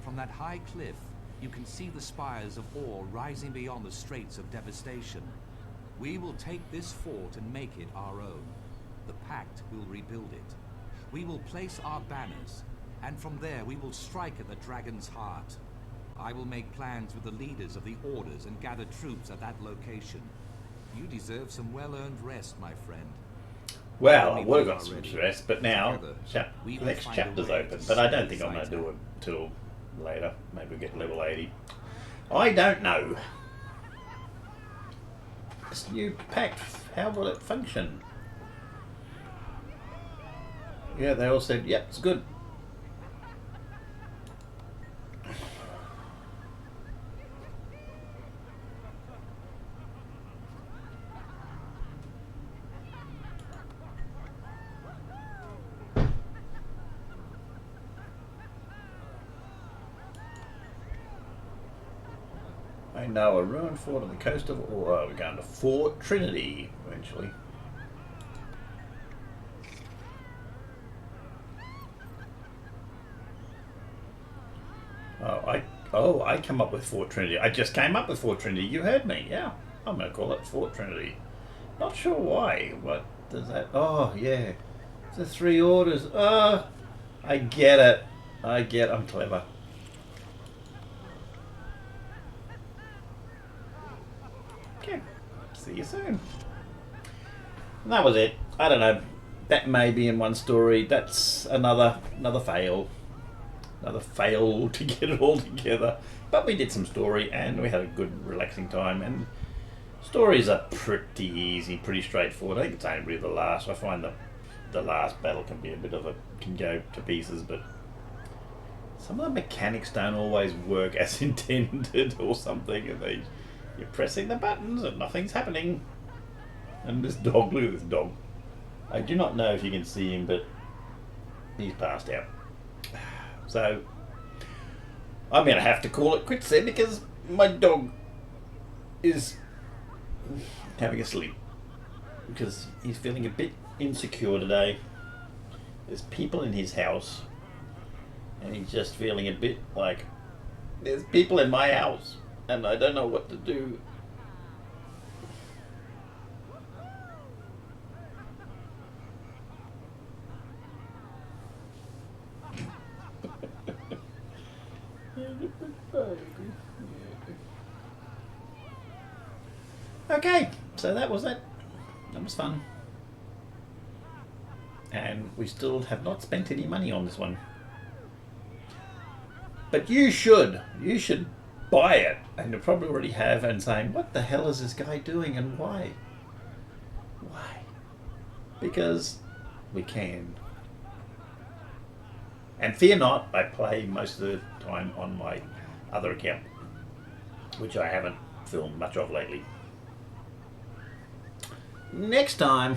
From that high cliff, you can see the spires of Or rising beyond the Straits of Devastation. We will take this fort and make it our own. The Pact will rebuild it. We will place our banners, and from there we will strike at the dragon's heart. I will make plans with the leaders of the orders and gather troops at that location. You deserve some well-earned rest, my friend. Well, I would have got some rest, but now the next chapter's open. But I don't think I'm going to do it till later. Maybe we'll get level 80. I don't know. This new pact, how will it function? Yeah, they all said, yep, it's good. I know a ruined fort on the coast of Aura. We're going to Fort Trinity eventually. I come up with Fort Trinity. I just came up with Fort Trinity. You heard me, yeah. I'm going to call it Fort Trinity. Not sure why. What does that? Oh, yeah. It's the 3 orders. I get it. I'm clever. Okay. See you soon. And that was it. I don't know. That may be in one story. That's another fail. Another fail to get it all together. But we did some story and we had a good relaxing time, and stories are pretty easy, pretty straightforward. I think it's only really the last. I find the last battle can be a bit of can go to pieces, but some of the mechanics don't always work as intended or something, and you're pressing the buttons and nothing's happening. And this dog, look at this dog. I do not know if you can see him, but he's passed out. So, I'm going to have to call it quits there because my dog is having a sleep. Because he's feeling a bit insecure today. There's people in his house. And he's just feeling a bit like, there's people in my house. And I don't know what to do. Okay, so that was it. That was fun. And we still have not spent any money on this one. But you should. You should buy it. And you probably already have and saying, what the hell is this guy doing and why? Why? Because we can. And fear not, I play most of the time on my other account, which I haven't filmed much of lately. Next time,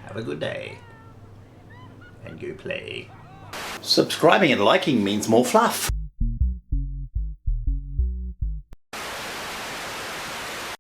have a good day and go play. Subscribing and liking means more fluff.